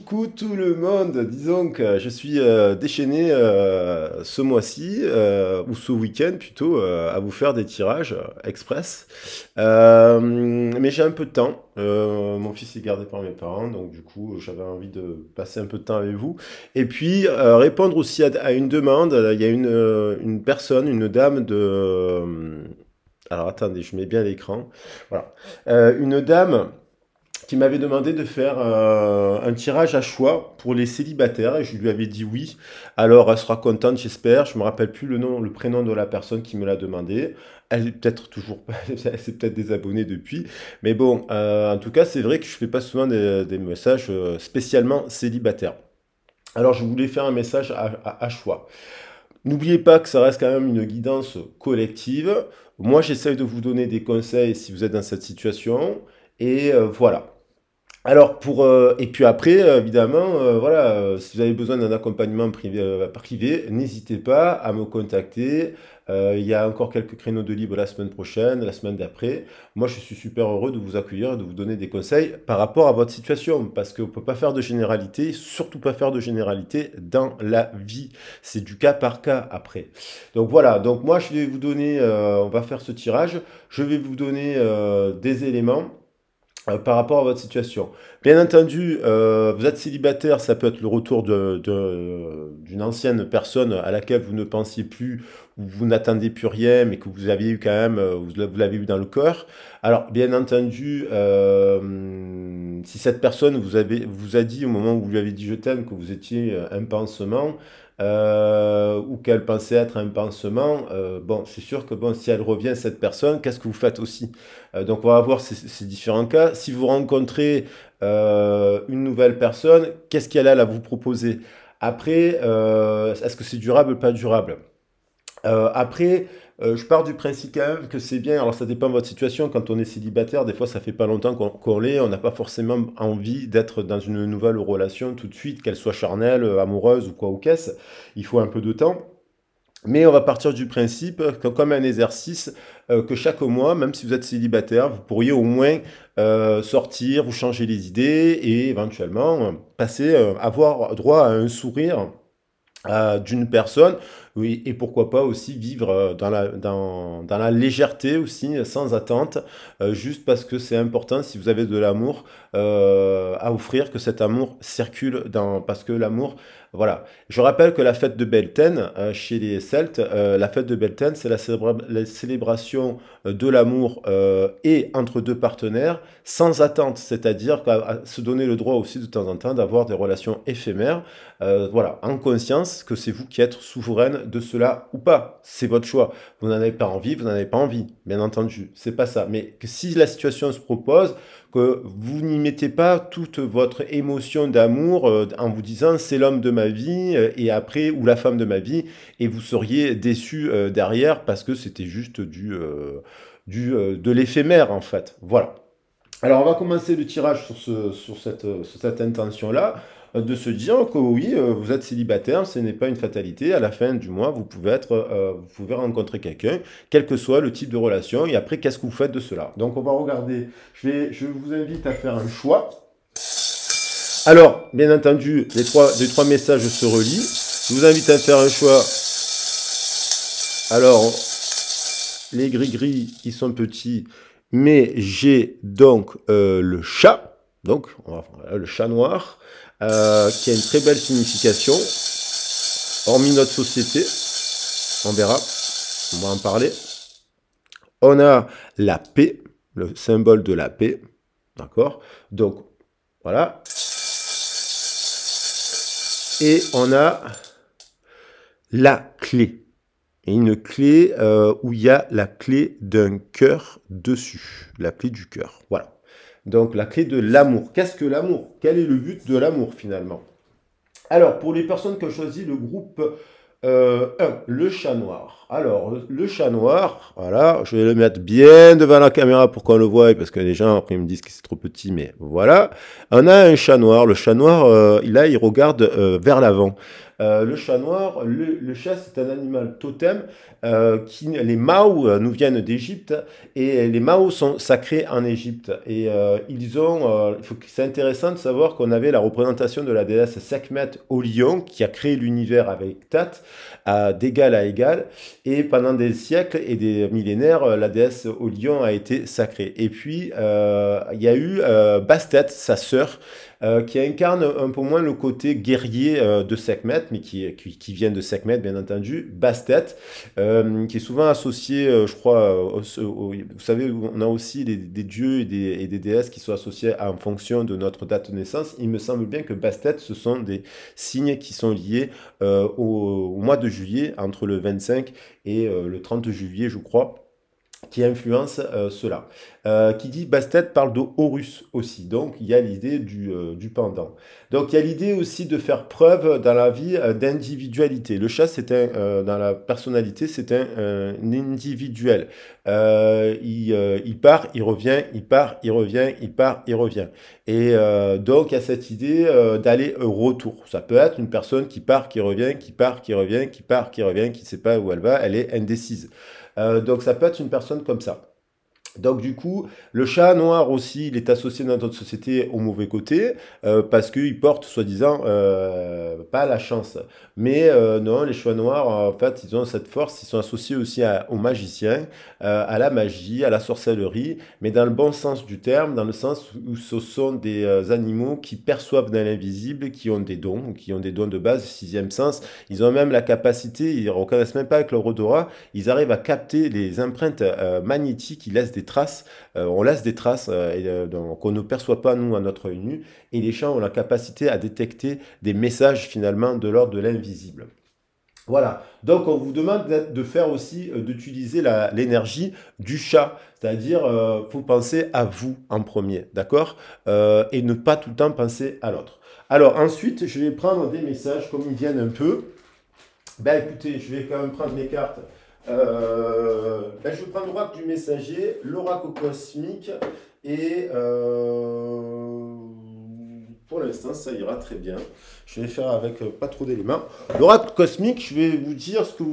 coucou tout le monde. Disons que je suis déchaîné ce mois-ci, ou ce week-end plutôt, à vous faire des tirages express. Mais j'ai un peu de temps. Mon fils est gardé par mes parents, donc du coup j'avais envie de passer un peu de temps avec vous. Et puis répondre aussi à une demande. Il y a une personne, une dame alors attendez, je mets bien l'écran. Voilà. Une dame qui m'avait demandé de faire un tirage à choix pour les célibataires et je lui avais dit oui. Alors elle sera contente, j'espère. Je me rappelle plus le nom, le prénom de la personne qui me l'a demandé. Elle est peut-être toujours pas, elle s'est peut-être désabonnée depuis. Mais bon, en tout cas, c'est vrai que je fais pas souvent des messages spécialement célibataires. Alors je voulais faire un message à choix. N'oubliez pas que ça reste quand même une guidance collective. Moi, j'essaye de vous donner des conseils si vous êtes dans cette situation. Et voilà. Alors et puis après évidemment voilà, si vous avez besoin d'un accompagnement privé, n'hésitez pas à me contacter. Il y a encore quelques créneaux de libre la semaine prochaine, la semaine d'après. Moi je suis super heureux de vous accueillir et de vous donner des conseils par rapport à votre situation parce qu'on ne peut pas faire de généralité, surtout pas faire de généralité dans la vie. C'est du cas par cas après. Donc voilà, donc moi je vais vous donner, on va faire ce tirage, je vais vous donner des éléments par rapport à votre situation. Bien entendu, vous êtes célibataire, ça peut être le retour d'une ancienne personne à laquelle vous ne pensiez plus, ou vous n'attendez plus rien, mais que vous aviez eu quand même, vous l'avez eu dans le cœur. Alors, bien entendu, si cette personne vous a dit au moment où vous lui avez dit je t'aime que vous étiez un pansement, ou qu'elle pensait être un pansement, bon, c'est sûr que bon, si elle revient, cette personne, qu'est-ce que vous faites aussi? Donc, on va voir ces différents cas. Si vous rencontrez une nouvelle personne, qu'est-ce qu'elle a à vous proposer? Après, est-ce que c'est durable ou pas durable? Après, je pars du principe quand même que c'est bien. Alors, ça dépend de votre situation. Quand on est célibataire, des fois, ça fait pas longtemps qu'on l'est. On n'a pas forcément envie d'être dans une nouvelle relation tout de suite, qu'elle soit charnelle, amoureuse ou quoi ou qu'est-ce. Il faut un peu de temps. Mais on va partir du principe que comme un exercice, que chaque mois, même si vous êtes célibataire, vous pourriez au moins sortir, vous changer les idées et éventuellement avoir droit à un sourire d'une personne, oui, et pourquoi pas aussi vivre dans la légèreté aussi, sans attente, juste parce que c'est important si vous avez de l'amour à offrir, que cet amour circule parce que l'amour, voilà. Je rappelle que la fête de Beltane, chez les Celtes, la fête de Beltane, c'est la célébration de l'amour et entre deux partenaires, sans attente, c'est-à-dire à se donner le droit aussi de temps en temps d'avoir des relations éphémères, voilà, en conscience que c'est vous qui êtes souveraine de cela ou pas. C'est votre choix. Vous n'en avez pas envie, vous n'en avez pas envie, bien entendu. C'est pas ça. Mais que si la situation se propose, que vous n'y mettez pas toute votre émotion d'amour en vous disant c'est l'homme de ma vie et après ou la femme de ma vie et vous seriez déçu derrière parce que c'était juste de l'éphémère en fait. Voilà. Alors, on va commencer le tirage sur cette intention-là, de se dire que oui, vous êtes célibataire, ce n'est pas une fatalité. À la fin du mois, vous pouvez rencontrer quelqu'un, quel que soit le type de relation. Et après, qu'est-ce que vous faites de cela? Donc, on va regarder. Je vous invite à faire un choix. Alors, bien entendu, les trois messages se relient. Je vous invite à faire un choix. Alors, les gris-gris, ils sont petits. Mais j'ai donc le chat, donc voilà, le chat noir, qui a une très belle signification, hormis notre société, on verra, on va en parler. On a la paix, le symbole de la paix, d'accord? Donc, voilà. Et on a la clé. Et une clé où il y a la clé d'un cœur dessus. La clé du cœur. Voilà. Donc la clé de l'amour. Qu'est-ce que l'amour? Quel est le but de l'amour finalement? Alors, pour les personnes qui ont choisi le groupe 1, le chat noir. Alors, le chat noir, voilà, je vais le mettre bien devant la caméra pour qu'on le voie, parce que les gens après ils me disent que c'est trop petit, mais voilà. On a un chat noir. Le chat noir, là, il regarde vers l'avant. le chat noir, le chat c'est un animal totem les Mao nous viennent d'Égypte et les Mao sont sacrés en Égypte et c'est intéressant de savoir qu'on avait la représentation de la déesse Sekhmet au lion qui a créé l'univers avec Tat d'égal à égal et pendant des siècles et des millénaires la déesse au lion a été sacrée et puis il y a eu Bastet sa sœur qui incarne un peu moins le côté guerrier de Sekhmet, mais qui vient de Sekhmet, bien entendu, Bastet, qui est souvent associé, je crois, vous savez, on a aussi des dieux et des déesses qui sont associés en fonction de notre date de naissance. Il me semble bien que Bastet, ce sont des signes qui sont liés au mois de juillet, entre le 25 et le 30 juillet, je crois qui influence cela. Qui dit Bastet parle de Horus aussi, donc il y a l'idée du pendant. Donc il y a l'idée aussi de faire preuve dans la vie d'individualité. Le chat, dans la personnalité, c'est un individuel. Il part, il revient, il part, il revient, il part, il revient. Et donc il y a cette idée d'aller retour. Ça peut être une personne qui part, qui revient, qui part, qui revient, qui part, qui revient, qui ne sait pas où elle va, elle est indécise. Donc ça peut être une personne comme ça. Donc du coup, le chat noir aussi, il est associé dans notre société au mauvais côté, parce qu'il porte, soi-disant, pas la chance. Mais non, les chats noirs, en fait, ils ont cette force, ils sont associés aussi aux magiciens, à la magie, à la sorcellerie, mais dans le bon sens du terme, dans le sens où ce sont des animaux qui perçoivent dans l'invisible, qui ont des dons de base, sixième sens. Ils ont même la capacité, ils ne reconnaissent même pas avec leur odorat, ils arrivent à capter les empreintes magnétiques, ils laissent des traces, on laisse des traces qu'on ne perçoit pas nous à notre œil nu, et les chats ont la capacité à détecter des messages finalement de l'ordre de l'invisible. Voilà, donc on vous demande de faire aussi, d'utiliser l'énergie du chat, c'est-à-dire, faut penser à vous en premier, d'accord. Et ne pas tout le temps penser à l'autre. Alors ensuite, je vais prendre des messages comme ils viennent un peu. Ben écoutez, je vais quand même prendre mes cartes. Je vais prendre l'oracle du messager, l'oracle cosmique, et pour l'instant, ça ira très bien. Je vais faire avec pas trop d'éléments. L'oracle cosmique, je vais vous dire ce que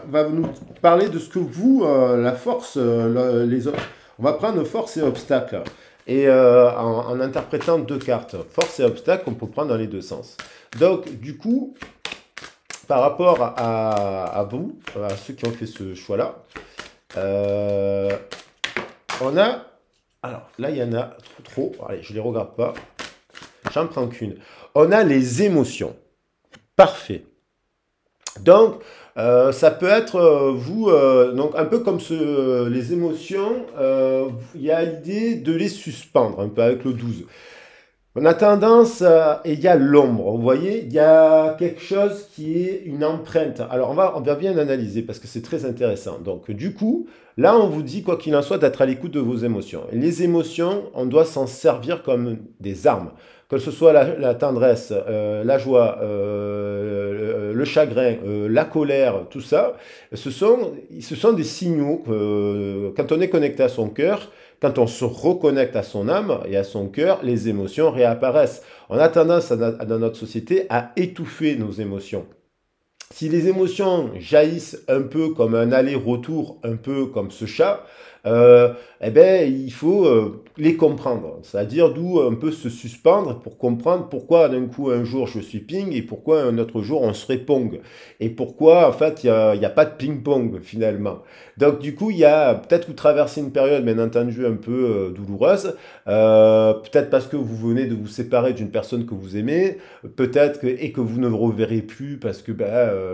va nous parler de ce que vous, la force, les autres. On va prendre force et obstacle. Et en interprétant deux cartes, force et obstacle, on peut prendre dans les deux sens. Donc, du coup, par rapport à vous, à ceux qui ont fait ce choix-là, on a... Alors, là, il y en a trop. Allez, je ne les regarde pas. J'en prends qu'une. On a les émotions. Parfait. Donc, ça peut être, donc un peu comme les émotions, il y a l'idée de les suspendre, un peu avec le 12. On a tendance, et il y a l'ombre, vous voyez, il y a quelque chose qui est une empreinte. Alors on va bien analyser parce que c'est très intéressant. Donc du coup, là on vous dit, quoi qu'il en soit, d'être à l'écoute de vos émotions. Et les émotions, on doit s'en servir comme des armes. Que ce soit la tendresse, la joie, le chagrin, la colère, tout ça, ce sont des signaux que, quand on est connecté à son cœur, quand on se reconnecte à son âme et à son cœur, les émotions réapparaissent. On a tendance dans notre société à étouffer nos émotions. Si les émotions jaillissent un peu comme un aller-retour, un peu comme ce chat, eh ben, il faut les comprendre. C'est-à-dire d'où un peu se suspendre pour comprendre pourquoi d'un coup un jour je suis ping et pourquoi un autre jour on serait pong. Et pourquoi en fait il y a pas de ping-pong finalement. Donc du coup il y a peut-être que vous traversez une période bien entendu un peu douloureuse, peut-être parce que vous venez de vous séparer d'une personne que vous aimez, peut-être que vous ne le reverrez plus parce que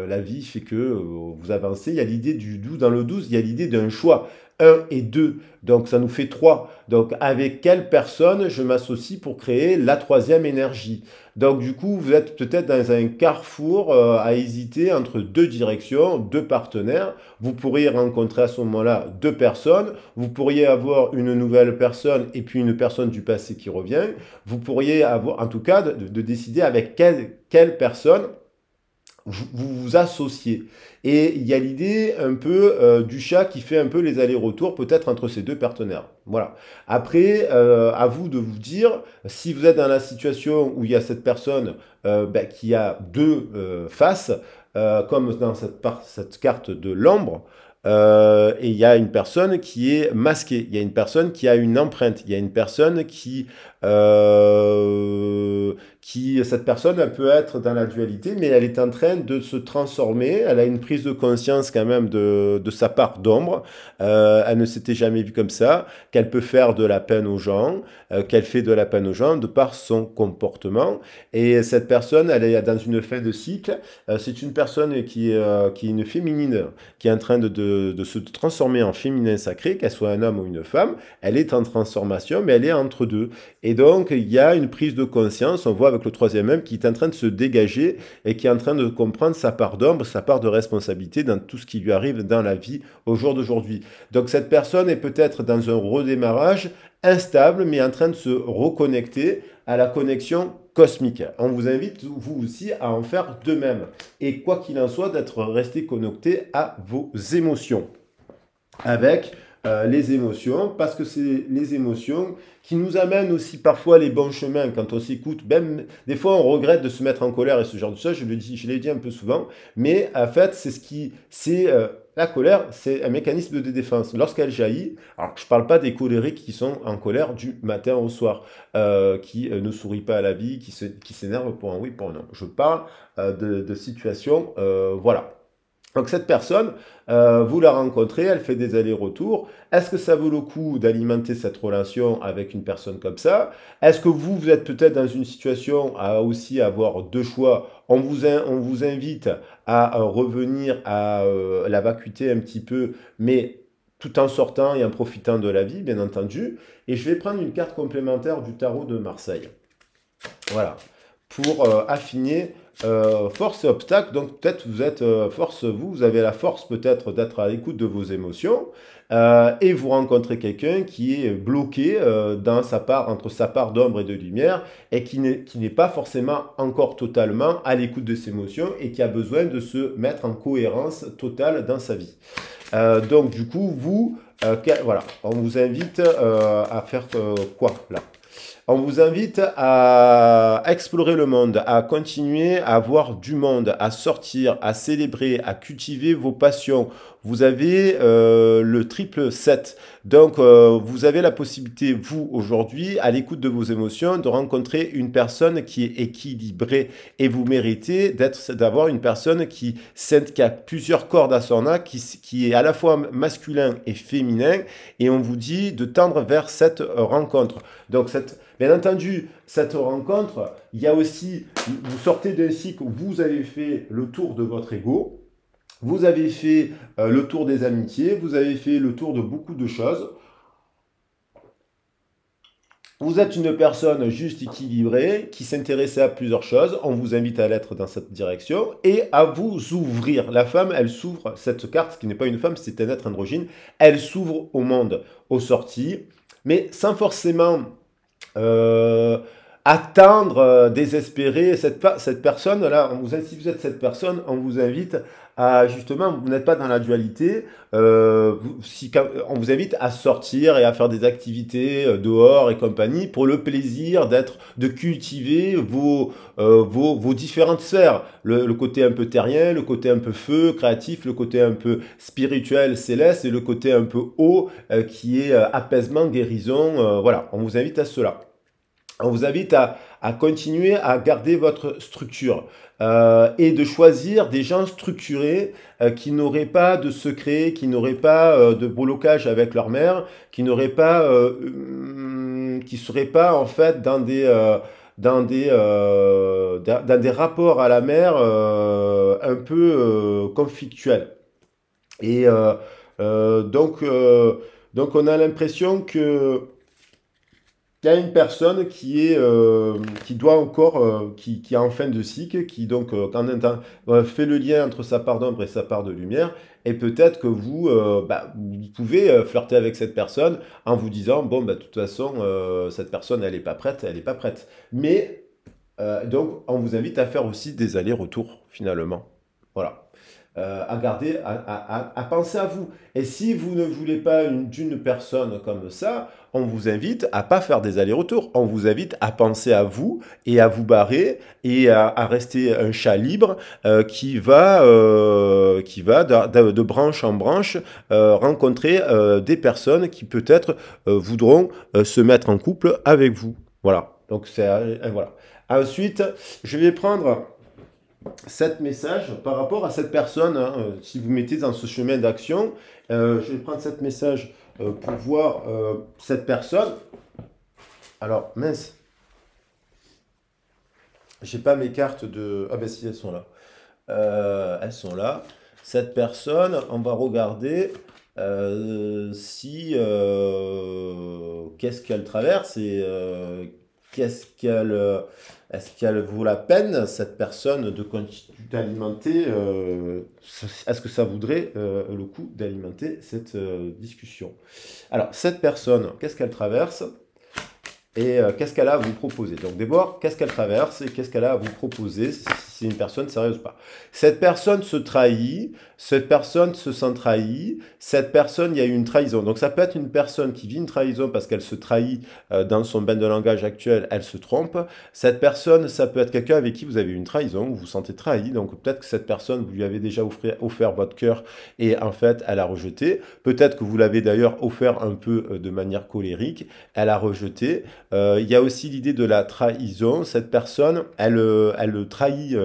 la vie fait que vous avancez. Il y a l'idée du 12, dans le 12, il y a l'idée d'un choix. 1 et 2, donc ça nous fait 3. Donc avec quelle personne je m'associe pour créer la troisième énergie? Donc du coup, vous êtes peut-être dans un carrefour à hésiter entre deux directions, deux partenaires. Vous pourriez rencontrer à ce moment-là deux personnes. Vous pourriez avoir une nouvelle personne et puis une personne du passé qui revient. Vous pourriez avoir, en tout cas, de décider avec quelle personne vous vous associez. Et il y a l'idée un peu du chat qui fait un peu les allers-retours peut-être entre ces deux partenaires. Voilà. Après, à vous de vous dire, si vous êtes dans la situation où il y a cette personne qui a deux faces, comme dans cette carte de l'ombre, et il y a une personne qui est masquée, il y a une personne qui a une empreinte, il y a une personne cette personne, elle peut être dans la dualité, mais elle est en train de se transformer. Elle a une prise de conscience quand même de sa part d'ombre. Elle ne s'était jamais vue comme ça, qu'elle peut faire de la peine aux gens, qu'elle fait de la peine aux gens de par son comportement. Et cette personne, elle est dans une fin de cycle. C'est une personne qui est une féminine, qui est en train de se transformer en féminin sacré, qu'elle soit un homme ou une femme. Elle est en transformation, mais elle est entre deux. Et donc, il y a une prise de conscience, on voit avec le troisième homme, qui est en train de se dégager et qui est en train de comprendre sa part d'ombre, sa part de responsabilité dans tout ce qui lui arrive dans la vie au jour d'aujourd'hui. Donc, cette personne est peut-être dans un redémarrage instable, mais en train de se reconnecter à la connexion cosmique. On vous invite, vous aussi, à en faire de même. Et quoi qu'il en soit, d'être resté connecté à vos émotions. Avec les émotions, parce que c'est les émotions qui nous amènent aussi parfois les bons chemins quand on s'écoute. Même des fois, on regrette de se mettre en colère et ce genre de choses. Je l'ai dit un peu souvent, mais en fait, la colère, c'est un mécanisme de défense. Lorsqu'elle jaillit, alors je ne parle pas des colériques qui sont en colère du matin au soir, qui ne sourient pas à la vie, qui s'énervent pour un oui, pour un non. Je parle de situations, voilà. Donc cette personne, vous la rencontrez, elle fait des allers-retours. Est-ce que ça vaut le coup d'alimenter cette relation avec une personne comme ça? Est-ce que vous êtes peut-être dans une situation à aussi avoir deux choix? On vous invite à revenir à la vacuité un petit peu, mais tout en sortant et en profitant de la vie, bien entendu. Et je vais prendre une carte complémentaire du tarot de Marseille. Voilà, pour affiner force et obstacle. Donc peut-être vous êtes force, vous avez la force peut-être d'être à l'écoute de vos émotions et vous rencontrez quelqu'un qui est bloqué dans sa part, entre sa part d'ombre et de lumière et qui n'est pas forcément encore totalement à l'écoute de ses émotions et qui a besoin de se mettre en cohérence totale dans sa vie. Donc du coup, voilà, on vous invite à faire quoi là? On vous invite à explorer le monde, à continuer à voir du monde, à sortir, à célébrer, à cultiver vos passions. Vous avez le triple 7. Donc, vous avez la possibilité, vous, aujourd'hui, à l'écoute de vos émotions, de rencontrer une personne qui est équilibrée. Et vous méritez d'avoir une personne qui a plusieurs cordes à son arc, qui est à la fois masculin et féminin. Et on vous dit de tendre vers cette rencontre. Donc, bien entendu, cette rencontre, il y a aussi, vous sortez d'un cycle où vous avez fait le tour de votre ego, vous avez fait le tour des amitiés, vous avez fait le tour de beaucoup de choses. Vous êtes une personne juste équilibrée qui s'intéressait à plusieurs choses. On vous invite à l'être dans cette direction et à vous ouvrir. La femme, elle s'ouvre, cette carte qui n'est pas une femme, c'est un être androgyne, elle s'ouvre au monde, aux sorties, mais sans forcément attendre, désespérer cette personne-là. Si vous êtes cette personne, on vous invite à, justement, vous n'êtes pas dans la dualité, on vous invite à sortir et à faire des activités dehors et compagnie pour le plaisir de cultiver vos différentes sphères. Le côté un peu terrien, le côté un peu feu, créatif, le côté un peu spirituel, céleste et le côté un peu haut qui est apaisement, guérison. Voilà, on vous invite à cela. On vous invite à continuer à garder votre structure et de choisir des gens structurés qui n'auraient pas de secrets, qui n'auraient pas de blocage avec leur mère, qui n'auraient pas, qui seraient pas en fait dans des rapports à la mère un peu conflictuels. Et donc on a l'impression que il y a une personne qui doit encore, qui est en fin de cycle, qui donc fait le lien entre sa part d'ombre et sa part de lumière, et peut-être que vous pouvez flirter avec cette personne en vous disant, bon, bah, de toute façon, cette personne, elle n'est pas prête, elle n'est pas prête. Mais Donc, on vous invite à faire aussi des allers-retours, finalement. Voilà. À garder, à penser à vous. Et si vous ne voulez pas d'une personne comme ça, on vous invite à pas faire des allers-retours. On vous invite à penser à vous et à vous barrer et à rester un chat libre qui va de branche en branche rencontrer des personnes qui peut-être voudront se mettre en couple avec vous. Voilà. Donc c'est voilà. Ensuite, je vais prendre 7 messages par rapport à cette personne. Hein, si vous mettez dans ce chemin d'action, je vais prendre 7 messages pour voir cette personne. Alors, mince, j'ai pas mes cartes de... Ah ben si, elles sont là. Elles sont là. Cette personne, on va regarder si... qu'est-ce qu'elle traverse et qu'est-ce qu'elle... est-ce qu'elle vaut la peine, cette personne, de continuer d'alimenter est-ce que ça vaudrait le coup d'alimenter cette discussion? Alors, cette personne, qu'est-ce qu'elle traverse? Et qu'est-ce qu'elle a à vous proposer? Donc d'abord, qu'est-ce qu'elle traverse et qu'est-ce qu'elle a à vous proposer si c'est une personne sérieuse ou pas? Cette personne se trahit, cette personne se sent trahie, cette personne, il y a eu une trahison. Donc ça peut être une personne qui vit une trahison parce qu'elle se trahit dans son bain de langage actuel, elle se trompe. Cette personne, ça peut être quelqu'un avec qui vous avez eu une trahison, vous vous sentez trahi. Donc peut-être que cette personne, vous lui avez déjà offert votre cœur et en fait, elle a rejeté. Peut-être que vous l'avez d'ailleurs offert un peu de manière colérique, elle a rejeté. Il y a aussi l'idée de la trahison. Cette personne, elle trahit,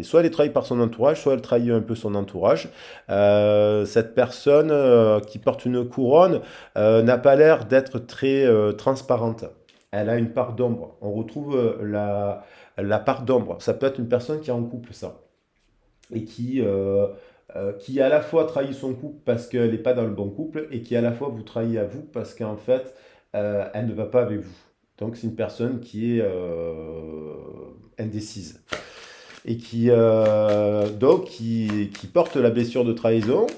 soit elle est trahie par son entourage, soit elle trahit un peu son entourage. Cette personne qui porte une couronne n'a pas l'air d'être très transparente. Elle a une part d'ombre. On retrouve la part d'ombre. Ça peut être une personne qui est en couple, ça. Et qui à la fois trahit son couple parce qu'elle n'est pas dans le bon couple et qui à la fois vous trahit à vous parce qu'en fait, elle ne va pas avec vous. Donc c'est une personne qui est indécise et qui porte la blessure de trahison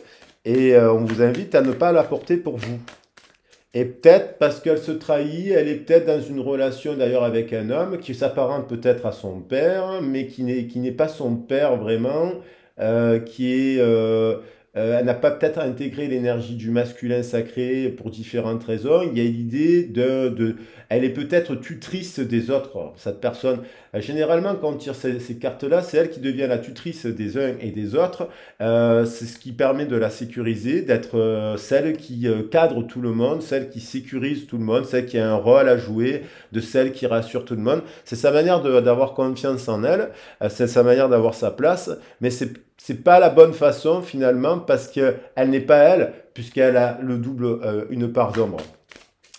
et on vous invite à ne pas la porter pour vous. Et peut-être parce qu'elle se trahit, elle est peut-être dans une relation d'ailleurs avec un homme qui s'apparente peut-être à son père, mais qui n'est pas son père vraiment, elle n'a pas peut-être intégré l'énergie du masculin sacré pour différentes raisons. Il y a l'idée elle est peut-être tutrice des autres, cette personne. Généralement, quand on tire ces cartes-là, c'est elle qui devient la tutrice des uns et des autres. C'est ce qui permet de la sécuriser, d'être celle qui cadre tout le monde, celle qui sécurise tout le monde, celle qui a un rôle à jouer, de celle qui rassure tout le monde. C'est sa manière d'avoir confiance en elle, c'est sa manière d'avoir sa place, mais c'est pas la bonne façon finalement parce qu'elle n'est pas elle, puisqu'elle a le double, une part d'ombre.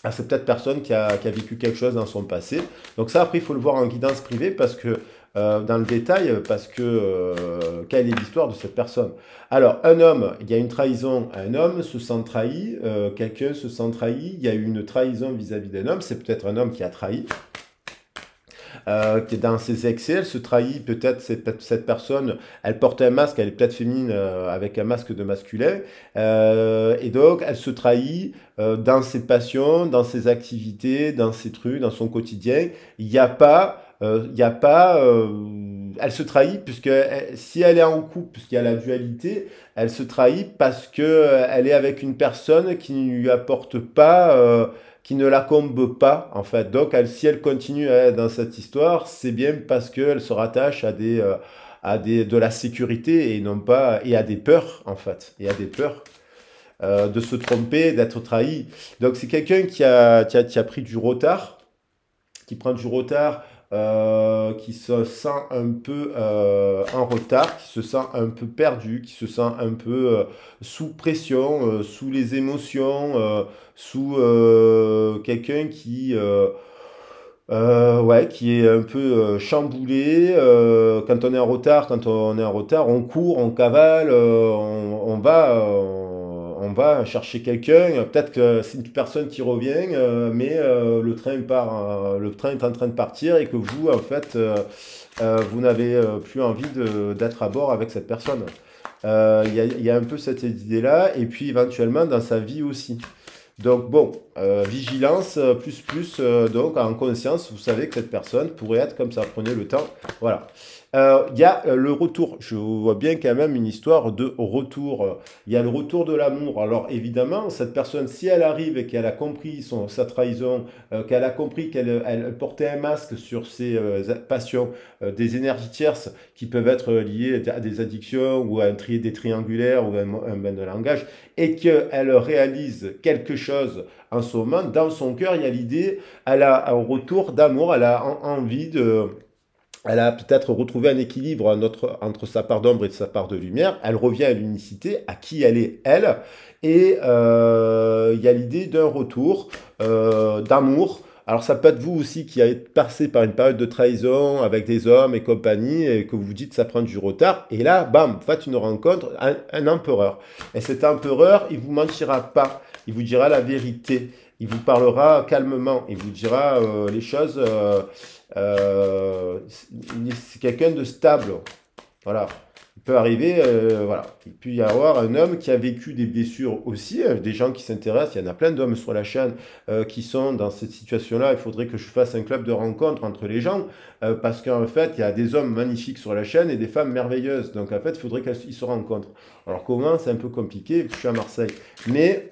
Ah, c'est peut-être personne qui a vécu quelque chose dans son passé. Donc ça, après, il faut le voir en guidance privée parce que, dans le détail, parce que quelle est l'histoire de cette personne? Alors, un homme, il y a une trahison, un homme se sent trahi, quelqu'un se sent trahi, il y a eu une trahison vis-à-vis d'un homme, c'est peut-être un homme qui a trahi. Qui est dans ses excès, elle se trahit peut-être cette personne, elle porte un masque, elle est peut-être féminine avec un masque de masculin, et donc elle se trahit dans ses passions, dans ses activités, dans ses trucs, dans son quotidien. Il n'y a pas, elle se trahit puisque si elle est en couple, puisqu'il y a la dualité, elle se trahit parce que elle est avec une personne qui ne lui apporte pas qui ne la comble pas, en fait. Donc, si elle continue dans cette histoire, c'est bien parce qu'elle se rattache de la sécurité et non pas, et à des peurs, en fait. Et à des peurs de se tromper, d'être trahi. Donc, c'est quelqu'un qui a pris du retard, qui prend du retard, qui se sent un peu en retard, qui se sent un peu perdu, qui se sent un peu sous pression, sous les émotions, sous quelqu'un ouais, qui est un peu chamboulé. Quand on est en retard, on court, on cavale, on va chercher quelqu'un. Peut-être que c'est une personne qui revient, mais le train part, le train est en train de partir et que vous, en fait, vous n'avez plus envie d'être à bord avec cette personne. Il y a un peu cette idée-là, et puis éventuellement dans sa vie aussi. Donc bon, vigilance, donc en conscience, vous savez que cette personne pourrait être comme ça. Prenez le temps. Voilà. Il y a le retour. Je vois bien quand même une histoire de retour. Il y a le retour de l'amour. Alors évidemment, cette personne, si elle arrive et qu'elle a compris sa trahison, qu'elle a compris qu'elle portait un masque sur ses passions, des énergies tierces qui peuvent être liées à des addictions ou à des triangulaires ou un ben de langage, et qu'elle réalise quelque chose en ce moment, dans son cœur, il y a l'idée, elle a un retour d'amour, elle a envie de... Elle a peut-être retrouvé un équilibre entre sa part d'ombre et sa part de lumière. Elle revient à l'unicité, à qui elle est, elle. Et il y a l'idée d'un retour, d'amour. Alors ça peut être vous aussi qui avez passé par une période de trahison avec des hommes et compagnie et que vous vous dites ça prend du retard. Et là, bam, vous faites une rencontre, un empereur. Et cet empereur, il vous mentira pas. Il vous dira la vérité. Il vous parlera calmement. Il vous dira les choses. C'est quelqu'un de stable. Voilà. Il peut arriver, voilà. Il peut y avoir un homme qui a vécu des blessures aussi, des gens qui s'intéressent. Il y en a plein d'hommes sur la chaîne qui sont dans cette situation-là. Il faudrait que je fasse un club de rencontre entre les gens parce qu'en fait, il y a des hommes magnifiques sur la chaîne et des femmes merveilleuses. Donc en fait, il faudrait qu'ils se rencontrent. Alors comment? C'est un peu compliqué. Je suis à Marseille. Mais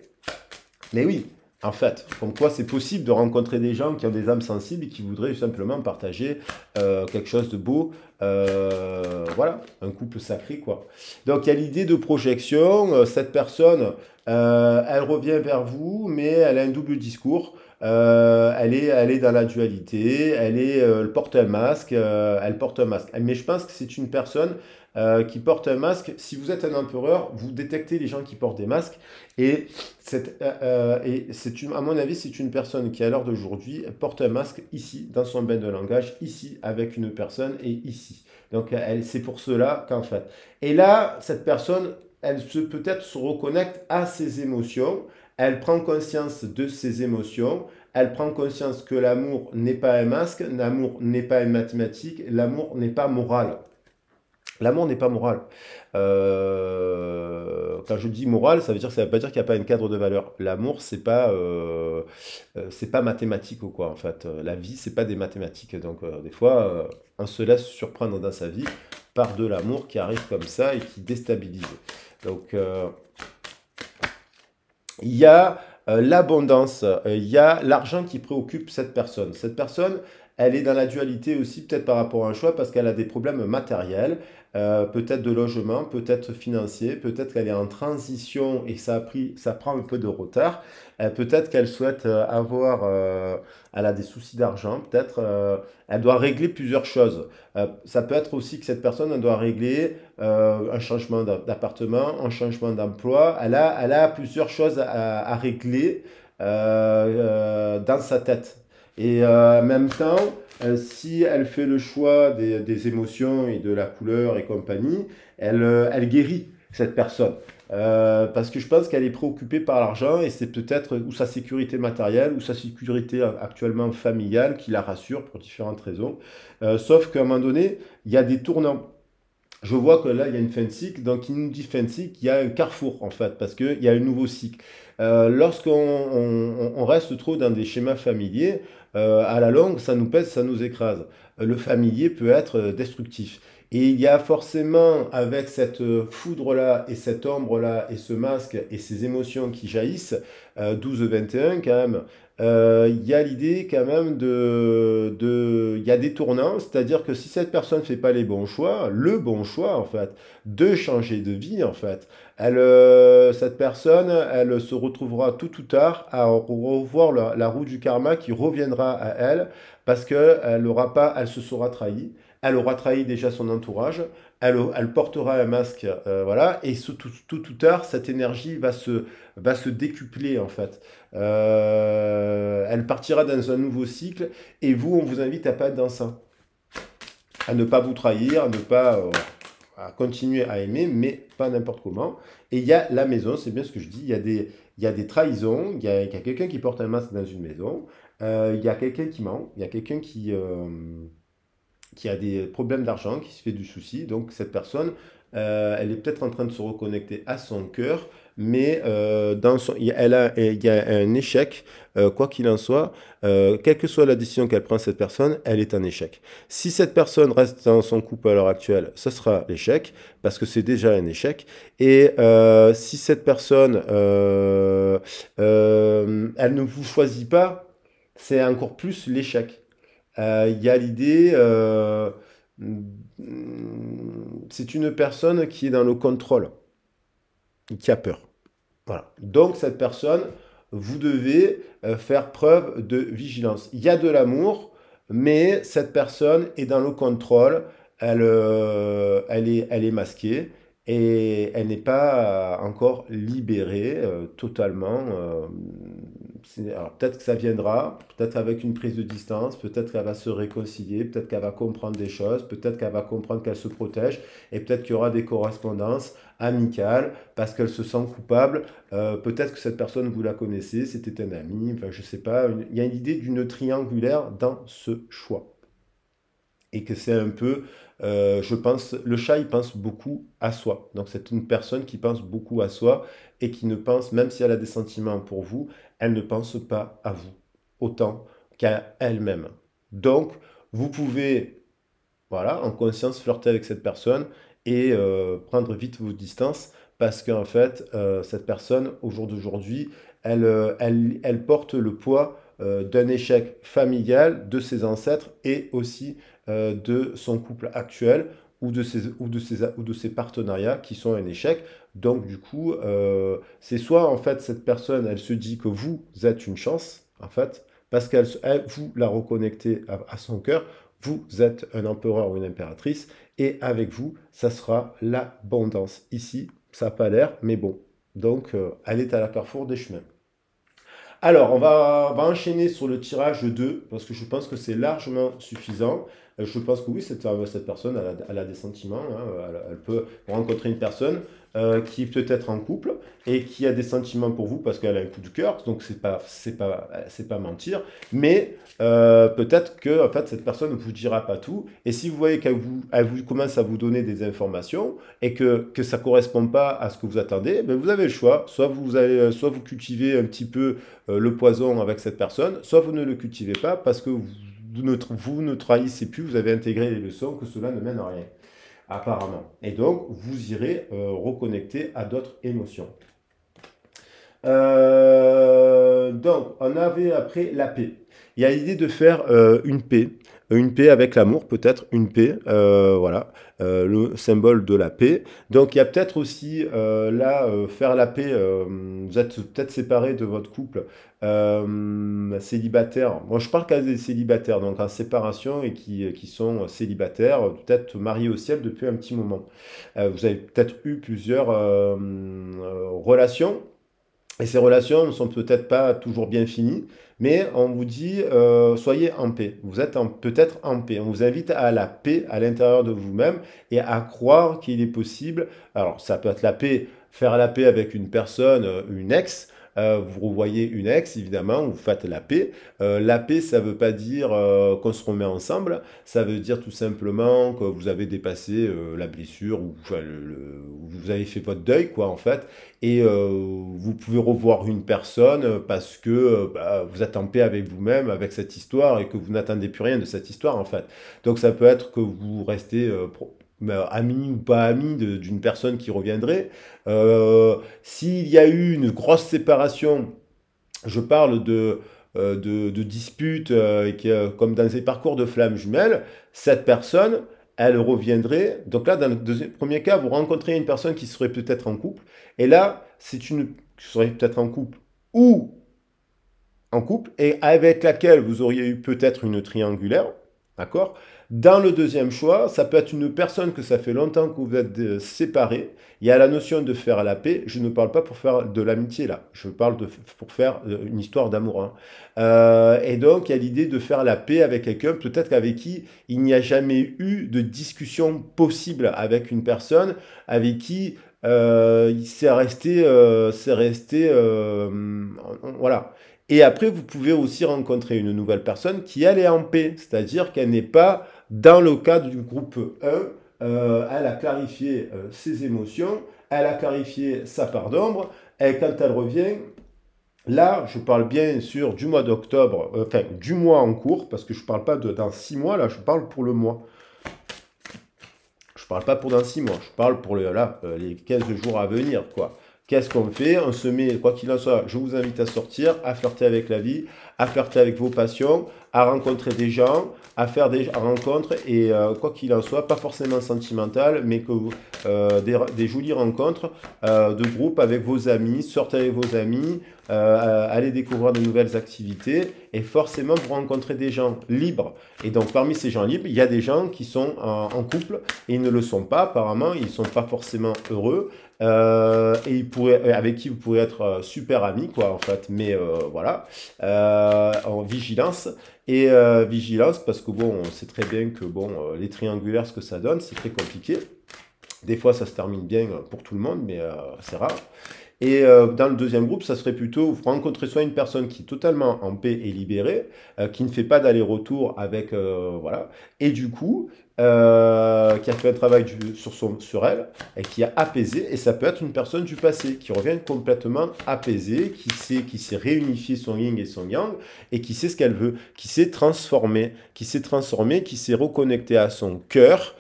oui, en fait, comme quoi c'est possible de rencontrer des gens qui ont des âmes sensibles et qui voudraient simplement partager quelque chose de beau. Voilà, un couple sacré, quoi. Donc il y a l'idée de projection. Cette personne, elle revient vers vous, mais elle a un double discours. Elle est dans la dualité, elle porte un masque, elle porte un masque. Mais je pense que c'est une personne qui porte un masque. Si vous êtes un empereur, vous détectez les gens qui portent des masques. Et à mon avis, c'est une personne qui, à l'heure d'aujourd'hui, porte un masque ici, dans son bain de langage, ici, avec une personne, et ici. Donc, c'est pour cela qu'en fait. Et là, cette personne, peut-être se reconnecte à ses émotions, elle prend conscience de ses émotions, elle prend conscience que l'amour n'est pas un masque, l'amour n'est pas une mathématique, l'amour n'est pas moral. L'amour n'est pas moral. Quand je dis moral, ça veut dire, ça veut pas dire qu'il n'y a pas un cadre de valeur. L'amour, c'est pas mathématique ou quoi en fait. La vie, c'est pas des mathématiques. Donc des fois, on se laisse surprendre dans sa vie par de l'amour qui arrive comme ça et qui déstabilise. Donc il y a l'abondance, il y a l'argent qui préoccupe cette personne. Cette personne, elle est dans la dualité aussi, peut-être par rapport à un choix, parce qu'elle a des problèmes matériels, peut-être de logement, peut-être financier, peut-être qu'elle est en transition et ça prend un peu de retard. Peut-être qu'elle souhaite elle a des soucis d'argent, peut-être elle doit régler plusieurs choses. Ça peut être aussi que cette personne elle doit régler un changement d'appartement, un changement d'emploi. Elle a plusieurs choses à régler dans sa tête. Et en même temps, si elle fait le choix des émotions et de la couleur et compagnie, elle guérit cette personne. Parce que je pense qu'elle est préoccupée par l'argent et c'est peut-être ou sa sécurité matérielle ou sa sécurité actuellement familiale qui la rassure pour différentes raisons. Sauf qu'à un moment donné, il y a des tournants. Je vois que là, il y a une fin de cycle. Donc, qui nous dit fin de cycle, il y a un carrefour, en fait, parce qu'il y a un nouveau cycle. Lorsqu'on on reste trop dans des schémas familiers, à la longue, ça nous pèse, ça nous écrase. Le familier peut être destructif. Et il y a forcément, avec cette foudre-là, et cette ombre-là, et ce masque, et ces émotions qui jaillissent, 12-21 quand même, il y a l'idée quand même il y a des tournants, c'est-à-dire que si cette personne ne fait pas les bons choix, le bon choix en fait, de changer de vie en fait, cette personne, elle se retrouvera tôt ou tard à revoir la roue du karma qui reviendra à elle parce que elle se sera trahie. Elle aura trahi déjà son entourage, elle portera un masque, voilà, et tôt ou tard, cette énergie va se décupler en fait. Elle partira dans un nouveau cycle et vous, on vous invite à pas être dans ça, à ne pas vous trahir, à ne pas à continuer à aimer, mais pas n'importe comment. Et il y a la maison, c'est bien ce que je dis, il y a des trahisons, il y a quelqu'un qui porte un masque dans une maison, il y a quelqu'un qui ment, il y a quelqu'un qui a des problèmes d'argent, qui se fait du souci. Donc cette personne, elle est peut-être en train de se reconnecter à son cœur, mais il y a un échec, quoi qu'il en soit, quelle que soit la décision qu'elle prend, cette personne, elle est un échec. Si cette personne reste dans son couple à l'heure actuelle, ce sera l'échec, parce que c'est déjà un échec. Et si cette personne, elle ne vous choisit pas, c'est encore plus l'échec. Il y a l'idée, c'est une personne qui est dans le contrôle, qui a peur. Voilà. Donc cette personne, vous devez faire preuve de vigilance. Il y a de l'amour, mais cette personne est dans le contrôle, elle est masquée et elle n'est pas encore libérée totalement. Alors peut-être que ça viendra, peut-être avec une prise de distance, peut-être qu'elle va se réconcilier, peut-être qu'elle va comprendre des choses, peut-être qu'elle va comprendre qu'elle se protège, et peut-être qu'il y aura des correspondances amicales parce qu'elle se sent coupable. Peut-être que cette personne, vous la connaissez, c'était un ami, enfin je sais pas. Il y a une idée d'une triangulaire dans ce choix. Et que c'est un peu, je pense, le chat, il pense beaucoup à soi. Donc c'est une personne qui pense beaucoup à soi et qui ne pense, même si elle a des sentiments pour vous, elle ne pense pas à vous autant qu'à elle-même. Donc vous pouvez, voilà, en conscience, flirter avec cette personne et prendre vite vos distances parce qu'en fait, cette personne, au jour d'aujourd'hui, elle porte le poids d'un échec familial de ses ancêtres et aussi de son couple actuel ou de ses partenariats qui sont un échec. Donc, du coup, c'est soit en fait cette personne, elle se dit que vous êtes une chance, en fait, parce vous la reconnectez à son cœur, vous êtes un empereur ou une impératrice, et avec vous, ça sera l'abondance. Ici, ça n'a pas l'air, mais bon. Donc, elle est à la carrefour des chemins. Alors, on va enchaîner sur le tirage 2 parce que je pense que c'est largement suffisant. Je pense que oui, cette personne, elle a des sentiments, hein. Elle peut rencontrer une personne qui peut être en couple et qui a des sentiments pour vous parce qu'elle a un coup de cœur, donc c'est pas mentir. Mais peut-être que en fait, cette personne ne vous dira pas tout. Et si vous voyez elle vous commence à vous donner des informations et que ça ne correspond pas à ce que vous attendez, ben vous avez le choix. Soit vous cultivez un petit peu le poison avec cette personne, soit vous ne le cultivez pas parce que vous ne trahissez plus, vous avez intégré les leçons que cela ne mène à rien, apparemment. Et donc, vous irez reconnecter à d'autres émotions. Donc, on avait après la paix. Il y a l'idée de faire une paix avec l'amour, peut-être une paix, voilà, le symbole de la paix. Donc, il y a peut-être aussi là, faire la paix, vous êtes peut-être séparé de votre couple célibataire. Moi, je parle qu'à des célibataires, donc en séparation et qui sont célibataires, peut-être mariés au ciel depuis un petit moment. Vous avez peut-être eu plusieurs relations et ces relations ne sont peut-être pas toujours bien finies, mais on vous dit soyez en paix. Vous êtes peut-être en paix. On vous invite à la paix à l'intérieur de vous-même et à croire qu'il est possible. Alors, ça peut être la paix, faire la paix avec une personne, une ex. Vous revoyez une ex, évidemment, vous faites la paix. La paix, ça ne veut pas dire qu'on se remet ensemble. Ça veut dire tout simplement que vous avez dépassé la blessure ou enfin, vous avez fait votre deuil, quoi, en fait et vous pouvez revoir une personne parce que bah, vous êtes en paix avec vous-même, avec cette histoire et que vous n'attendez plus rien de cette histoire en fait. Donc ça peut être que vous restez ami ou pas ami d'une personne qui reviendrait. S'il y a eu une grosse séparation, je parle de disputes comme dans ces parcours de flammes jumelles, cette personne, elle reviendrait. Donc là, dans le premier cas, vous rencontrez une personne qui serait peut-être en couple. Et là, qui serait peut-être en couple ou en couple et avec laquelle vous auriez eu peut-être une triangulaire, d'accord? Dans le deuxième choix, ça peut être une personne que ça fait longtemps que vous êtes séparés. Il y a la notion de faire la paix. Je ne parle pas pour faire de l'amitié là. Je parle pour faire une histoire d'amour, hein. Et donc, il y a l'idée de faire la paix avec quelqu'un, peut-être avec qui il n'y a jamais eu de discussion possible avec une personne, avec qui voilà. Et après, vous pouvez aussi rencontrer une nouvelle personne qui, elle, est en paix, c'est-à-dire qu'elle n'est pas dans le cadre du groupe 1 elle a clarifié ses émotions, elle a clarifié sa part d'ombre, et quand elle revient, là, je parle bien sûr du mois d'octobre, enfin du mois en cours, parce que je ne parle pas de dans 6 mois, là, je parle pour le mois. Je parle pas pour dans 6 mois, je parle pour les 15 jours à venir, quoi. Qu'est-ce qu'on fait? On se met, quoi qu'il en soit, je vous invite à sortir, à flirter avec la vie, à flirter avec vos passions, à rencontrer des gens, à faire des rencontres, et quoi qu'il en soit, pas forcément sentimental, mais que des jolies rencontres de groupe avec vos amis, sortez avec vos amis, allez découvrir de nouvelles activités, et forcément vous rencontrez des gens libres. Et donc parmi ces gens libres, il y a des gens qui sont en couple, et ils ne le sont pas apparemment, ils ne sont pas forcément heureux, et avec qui vous pourrez être super amis, quoi, en fait, mais voilà, en vigilance, et vigilance, parce que bon, on sait très bien que bon, les triangulaires, ce que ça donne, c'est très compliqué. Des fois, ça se termine bien pour tout le monde, mais c'est rare. Et dans le deuxième groupe, ça serait plutôt, vous rencontrez soit une personne qui est totalement en paix et libérée, qui ne fait pas d'aller-retour avec, voilà, et du coup, qui a fait un travail sur elle, et qui a apaisé, et ça peut être une personne du passé, qui revient complètement apaisée, qui sait réunifier son yin et son yang, et qui sait ce qu'elle veut, qui s'est reconnecté à son cœur,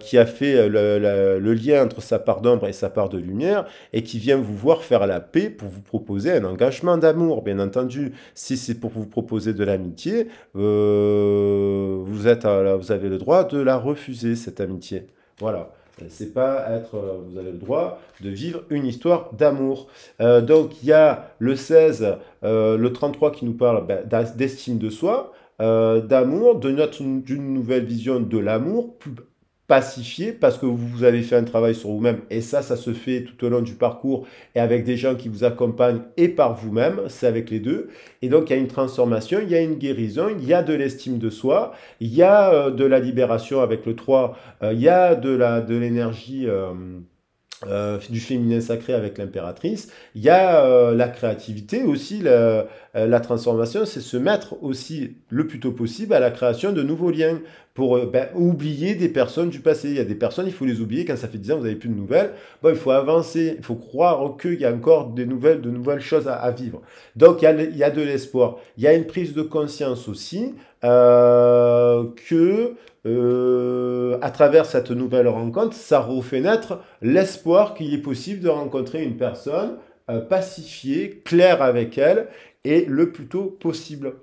qui a fait le lien entre sa part d'ombre et sa part de lumière, et qui vient vous voir faire la paix pour vous proposer un engagement d'amour. Bien entendu, si c'est pour vous proposer de l'amitié, vous avez le droit de la refuser, cette amitié. Voilà. C'est pas être, vous avez le droit de vivre une histoire d'amour. Donc il y a le 16, le 33 qui nous parle d'estime de soi, d'amour, d'une nouvelle vision de l'amour, plus pacifié parce que vous avez fait un travail sur vous-même et ça se fait tout au long du parcours et avec des gens qui vous accompagnent et par vous-même, c'est avec les deux. Et donc il y a une transformation, il y a une guérison, il y a de l'estime de soi, il y a de la libération avec le 3, il y a de l'énergie du féminin sacré avec l'impératrice. Il y a la créativité aussi, la transformation, c'est se mettre aussi le plus tôt possible à la création de nouveaux liens pour oublier des personnes du passé. Il y a des personnes, il faut les oublier quand ça fait 10 ans, vous n'avez plus de nouvelles. Bon, il faut avancer, il faut croire qu'il y a encore de nouvelles choses à vivre. Donc, il y a de l'espoir. Il y a une prise de conscience aussi que à travers cette nouvelle rencontre, ça refait naître l'espoir qu'il est possible de rencontrer une personne pacifiée, claire avec elle, et le plus tôt possible.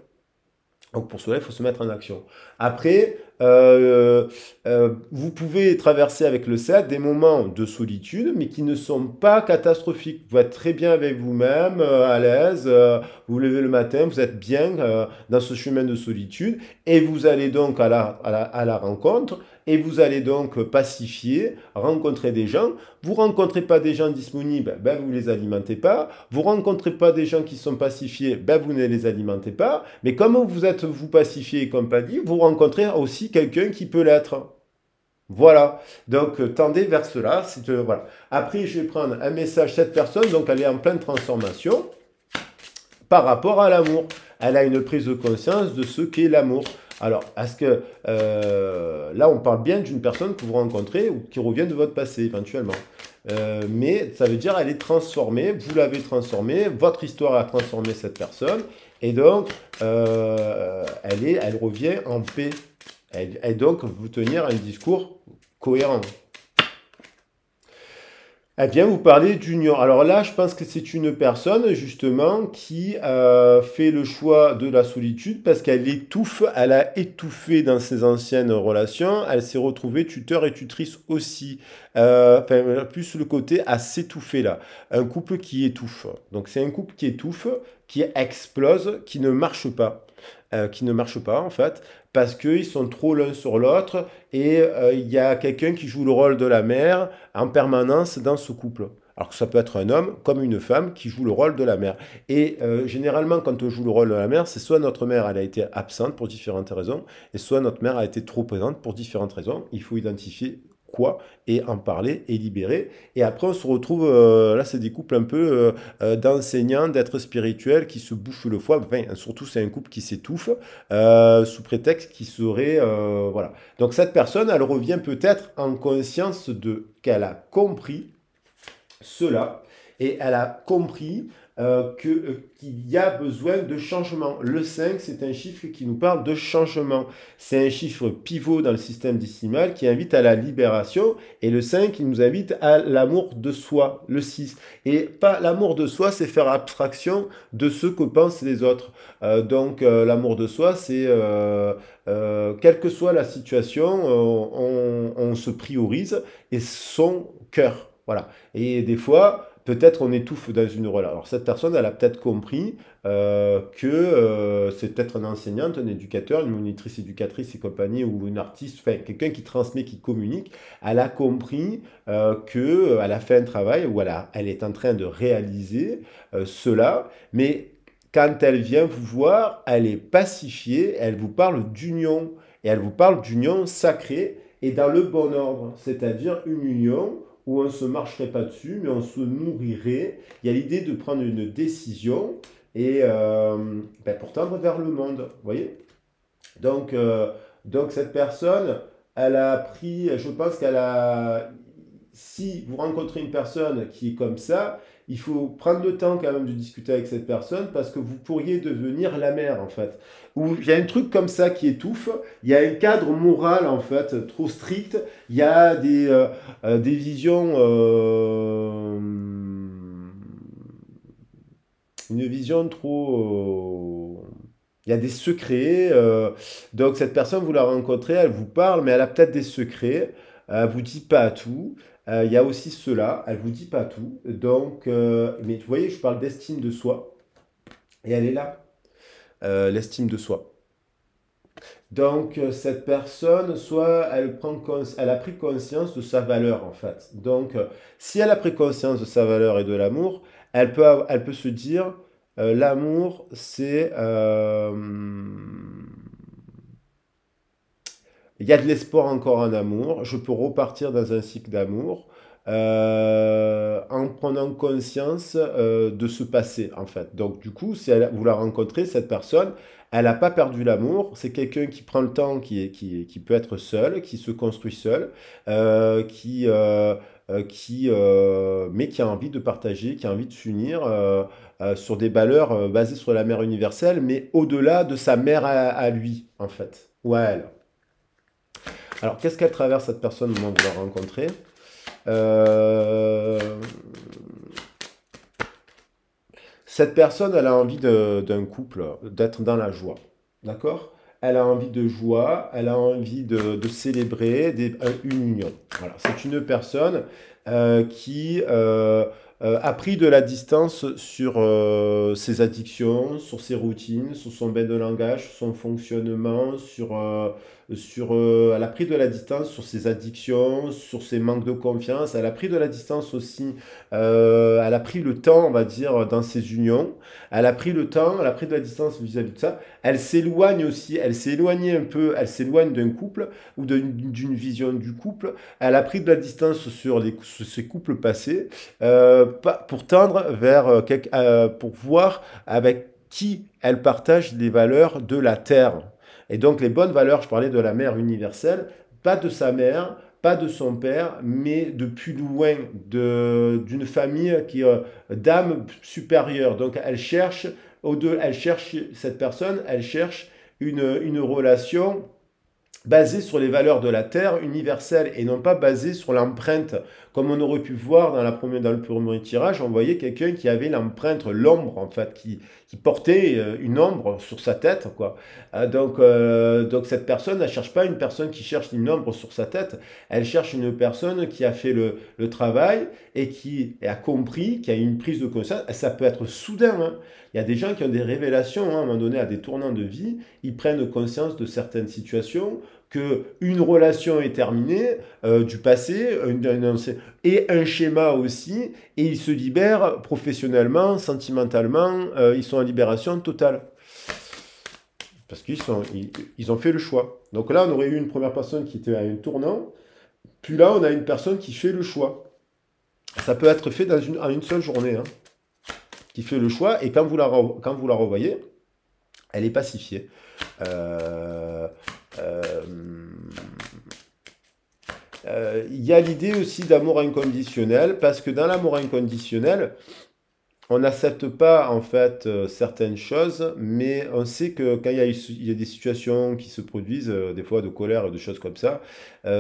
Donc pour cela, il faut se mettre en action. Après, vous pouvez traverser avec le 7 des moments de solitude, mais qui ne sont pas catastrophiques. Vous êtes très bien avec vous-même, à l'aise, vous vous levez le matin, vous êtes bien dans ce chemin de solitude, et vous allez donc à la rencontre, et vous allez donc pacifier, rencontrer des gens. Vous rencontrez pas des gens disponibles, ben vous les alimentez pas. Vous rencontrez pas des gens qui sont pacifiés, ben vous ne les alimentez pas. Mais comme vous êtes vous pacifié et compagnie, vous rencontrez aussi quelqu'un qui peut l'être. Voilà, donc tendez vers cela. Voilà. Après, je vais prendre un message, cette personne, donc elle est en pleine transformation par rapport à l'amour. Elle a une prise de conscience de ce qu'est l'amour. Alors, est-ce que là, on parle bien d'une personne que vous rencontrez ou qui revient de votre passé éventuellement. Mais ça veut dire elle est transformée, vous l'avez transformée, votre histoire a transformé cette personne, et donc elle revient en paix. Et donc vous tenir un discours cohérent. Eh bien, vous parlez d'union. Alors là, je pense que c'est une personne, justement, qui fait le choix de la solitude parce qu'elle étouffe, elle a étouffé dans ses anciennes relations, elle s'est retrouvée tuteur et tutrice aussi. Enfin, plus le côté à s'étouffer là. Un couple qui étouffe. Donc c'est un couple qui étouffe, qui explose, qui ne marche pas en fait, parce qu'ils sont trop l'un sur l'autre et il y a quelqu'un qui joue le rôle de la mère en permanence dans ce couple. Alors que ça peut être un homme comme une femme qui joue le rôle de la mère. Et généralement, quand on joue le rôle de la mère, c'est soit notre mère elle a été absente pour différentes raisons, et soit notre mère a été trop présente pour différentes raisons. Il faut identifier quoi, et en parler et libérer. Et après, on se retrouve, là, c'est des couples un peu d'enseignants, d'êtres spirituels qui se bouffent le foie. Enfin, surtout, c'est un couple qui s'étouffe sous prétexte qu'il serait, voilà. Donc cette personne, elle revient peut-être en conscience de qu'elle a compris cela et elle a compris qu'il y a besoin de changement. Le 5, c'est un chiffre qui nous parle de changement. C'est un chiffre pivot dans le système décimal qui invite à la libération. Et le 5, il nous invite à l'amour de soi, le 6. Et pas l'amour de soi, c'est faire abstraction de ce que pensent les autres. L'amour de soi, c'est quelle que soit la situation, on se priorise et son cœur. Voilà. Et des fois, peut-être on étouffe dans une relation. Alors cette personne, elle a peut-être compris que c'est peut-être un enseignante, un éducateur, une monitrice éducatrice et compagnie, ou une artiste, enfin quelqu'un qui transmet, qui communique. Elle a compris qu'elle a fait un travail où elle est en train de réaliser cela, mais quand elle vient vous voir, elle est pacifiée, elle vous parle d'union, et elle vous parle d'union sacrée et dans le bon ordre, c'est-à-dire une union où on ne se marcherait pas dessus, mais on se nourrirait. Il y a l'idée de prendre une décision et pour tendre vers le monde, vous voyez. Donc, cette personne, elle a appris, je pense qu'elle a... Si vous rencontrez une personne qui est comme ça, il faut prendre le temps quand même de discuter avec cette personne parce que vous pourriez devenir la mère en fait. Ou il y a un truc comme ça qui étouffe, il y a un cadre moral en fait trop strict, il y a des visions, une vision trop... il y a des secrets. Donc cette personne, vous la rencontrez, elle vous parle, mais elle a peut-être des secrets. Elle vous dit pas tout. Il y a aussi cela, elle vous dit pas tout. Donc, mais vous voyez, je parle d'estime de soi. Et elle est là, l'estime de soi. Donc, cette personne, soit elle a pris conscience de sa valeur, en fait. Donc, si elle a pris conscience de sa valeur et de l'amour, elle peut se dire, l'amour, c'est... il y a de l'espoir encore en amour, je peux repartir dans un cycle d'amour en prenant conscience de ce passé en fait. Donc du coup, si vous la rencontrez, cette personne, elle n'a pas perdu l'amour, c'est quelqu'un qui prend le temps, qui peut être seul, qui se construit seul, mais qui a envie de partager, qui a envie de s'unir sur des valeurs basées sur la mère universelle, mais au-delà de sa mère à lui en fait, ou à elle. Alors, qu'est-ce qu'elle traverse cette personne au moment où vous la rencontrez? Euh, Cette personne, elle a envie d'un couple, d'être dans la joie. D'accord? Elle a envie de joie, elle a envie de célébrer une union. Voilà. C'est une personne qui a pris de la distance sur ses addictions, sur ses routines, sur son bain de langage, sur son fonctionnement, elle a pris de la distance sur ses addictions, sur ses manques de confiance. Elle a pris de la distance aussi elle a pris le temps, on va dire, dans ses unions. Elle a pris le temps, elle a pris de la distance vis-à-vis de ça. Elle s'éloigne aussi, elle s'est éloignée un peu, elle s'éloigne d'un couple ou d'une vision du couple. Elle a pris de la distance sur ses couples passés pour tendre vers, pour voir avec qui elle partage les valeurs de la terre. Et donc les bonnes valeurs, je parlais de la mère universelle, pas de sa mère, pas de son père, mais de plus loin, d'une famille qui d'âme supérieure. Donc elle cherche cette personne, elle cherche une relation basée sur les valeurs de la Terre universelle et non pas basée sur l'empreinte. Comme on aurait pu voir dans le premier tirage, on voyait quelqu'un qui avait l'empreinte, l'ombre en fait, qui portait une ombre sur sa tête, quoi. Donc cette personne, elle cherche pas une personne qui cherche une ombre sur sa tête, elle cherche une personne qui a fait le travail et qui a compris, qui a eu une prise de conscience. Et ça peut être soudain, hein. Il y a des gens qui ont des révélations, hein, à un moment donné, à des tournants de vie, ils prennent conscience de certaines situations, qu'une relation est terminée du passé, et un schéma aussi, et ils se libèrent professionnellement, sentimentalement, ils sont en libération totale. Parce ils ont fait le choix. Donc là, on aurait eu une première personne qui était à un tournant, Puis là, on a une personne qui fait le choix. Ça peut être fait en une seule journée, hein, qui fait le choix, et quand vous la revoyez, elle est pacifiée. Euh, euh, il y a l'idée aussi d'amour inconditionnel, parce que dans l'amour inconditionnel, on n'accepte pas en fait certaines choses, mais on sait que quand il y a des situations qui se produisent, des fois de colère, de choses comme ça,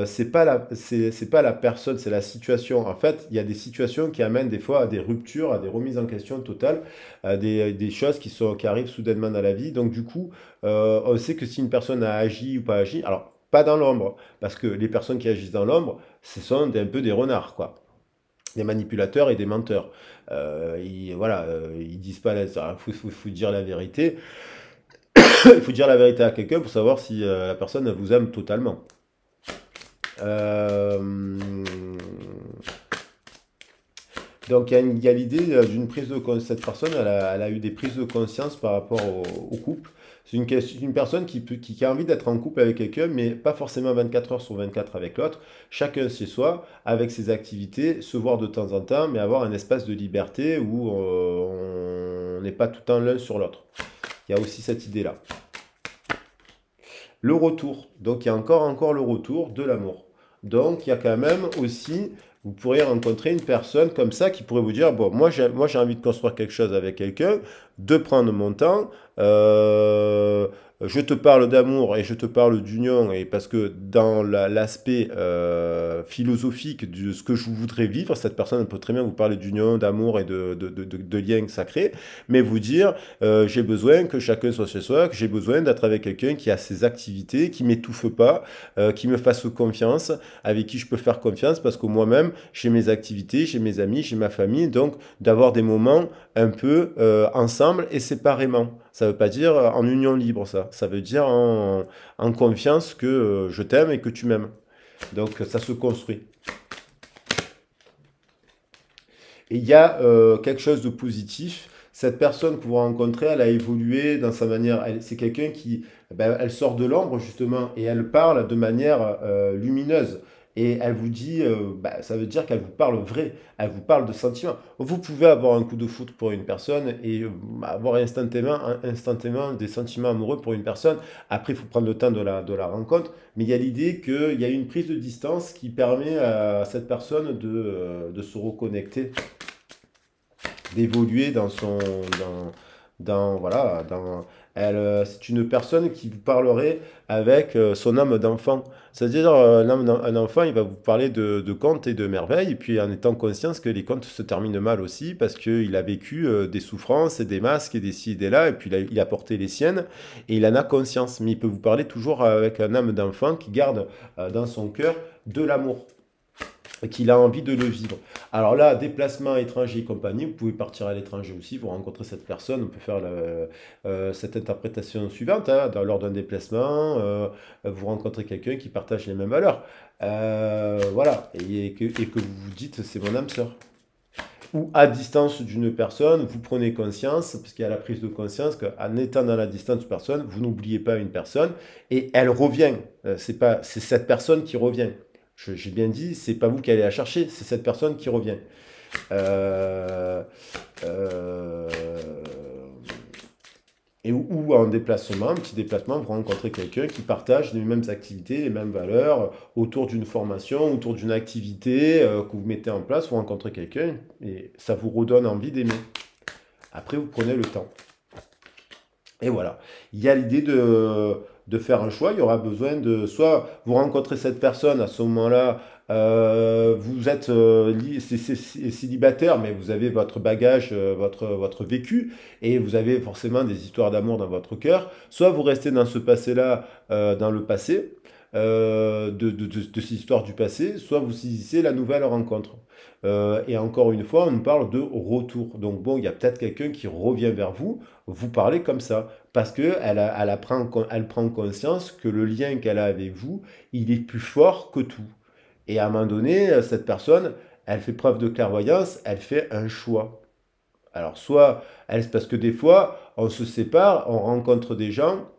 c'est pas la personne, c'est la situation. En fait, il y a des situations qui amènent des fois à des ruptures, à des remises en question totales, à des choses qui arrivent soudainement dans la vie. Donc du coup, on sait que si une personne a agi ou pas agi, alors pas dans l'ombre, parce que les personnes qui agissent dans l'ombre, ce sont un peu des renards, quoi, des manipulateurs et des menteurs. Voilà, ils disent pas il faut dire la vérité. Il faut dire la vérité à quelqu'un pour savoir si la personne vous aime totalement. Euh, donc il y a l'idée d'une prise de conscience. Cette personne, elle a eu des prises de conscience par rapport au couple. C'est une personne qui a envie d'être en couple avec quelqu'un, mais pas forcément 24 heures sur 24 avec l'autre. Chacun chez soi, avec ses activités, se voir de temps en temps, mais avoir un espace de liberté où on n'est pas tout le temps l'un sur l'autre. Il y a aussi cette idée-là. Le retour. Donc il y a encore le retour de l'amour. Donc il y a quand même aussi, vous pourriez rencontrer une personne comme ça qui pourrait vous dire, bon, moi j'ai envie de construire quelque chose avec quelqu'un, de prendre mon temps, je te parle d'amour et je te parle d'union, et parce que dans l'aspect philosophique de ce que je voudrais vivre, cette personne peut très bien vous parler d'union, d'amour et de liens sacrés, mais vous dire, j'ai besoin que chacun soit chez soi, que j'ai besoin d'être avec quelqu'un qui a ses activités, qui m'étouffe pas, qui me fasse confiance, avec qui je peux faire confiance, parce que moi-même, j'ai mes activités, j'ai mes amis, j'ai ma famille, donc d'avoir des moments un peu ensemble et séparément. Ça ne veut pas dire en union libre, ça. Ça veut dire en confiance que je t'aime et que tu m'aimes. Donc ça se construit. Et il y a quelque chose de positif. Cette personne que vous rencontrez, elle a évolué dans sa manière. C'est quelqu'un qui, ben, elle sort de l'ombre justement et elle parle de manière lumineuse. Et elle vous dit, ben, ça veut dire qu'elle vous parle vrai, elle vous parle de sentiments. Vous pouvez avoir un coup de foudre pour une personne et avoir instantanément des sentiments amoureux pour une personne. Après, il faut prendre le temps de la rencontre. Mais il y a l'idée qu'il y a une prise de distance qui permet à cette personne de se reconnecter, d'évoluer voilà, c'est une personne qui vous parlerait avec son âme d'enfant. C'est-à-dire, un enfant, il va vous parler de contes et de merveilles, et puis en étant conscient que les contes se terminent mal aussi, parce qu'il a vécu des souffrances et des masques et des ci et des là, et puis il a porté les siennes, et il en a conscience. Mais il peut vous parler toujours avec un âme d'enfant qui garde dans son cœur de l'amour et qu'il a envie de le vivre. Alors là, déplacement étranger et compagnie, vous pouvez partir à l'étranger aussi, vous rencontrez cette personne, on peut faire cette interprétation suivante, hein, lors d'un déplacement, vous rencontrez quelqu'un qui partage les mêmes valeurs. Voilà, et que vous vous dites, c'est mon âme sœur. Ou à distance d'une personne, vous prenez conscience, parce qu'il y a la prise de conscience qu'en étant dans la distance d'une personne, vous n'oubliez pas une personne, et elle revient. C'est cette personne qui revient. J'ai bien dit, c'est pas vous qui allez la chercher, c'est cette personne qui revient. Euh, euh, ou en déplacement, un petit déplacement, vous rencontrez quelqu'un qui partage les mêmes activités, les mêmes valeurs, autour d'une formation, autour d'une activité que vous mettez en place, vous rencontrez quelqu'un et ça vous redonne envie d'aimer. Après, vous prenez le temps. Et voilà. Il y a l'idée de faire un choix. Il y aura besoin de soit vous rencontrez cette personne à ce moment-là, vous êtes célibataire, mais vous avez votre bagage, votre vécu, et vous avez forcément des histoires d'amour dans votre cœur. Soit vous restez dans ce passé-là, dans le passé, de ces histoires du passé, soit vous saisissez la nouvelle rencontre. Et encore une fois, on nous parle de retour. Donc bon, il y a peut-être quelqu'un qui revient vers vous, vous parlez comme ça, parce que elle prend conscience que le lien qu'elle a avec vous, il est plus fort que tout. Et à un moment donné, cette personne, elle fait preuve de clairvoyance, elle fait un choix. Alors soit, parce que des fois, on se sépare, on rencontre des gens,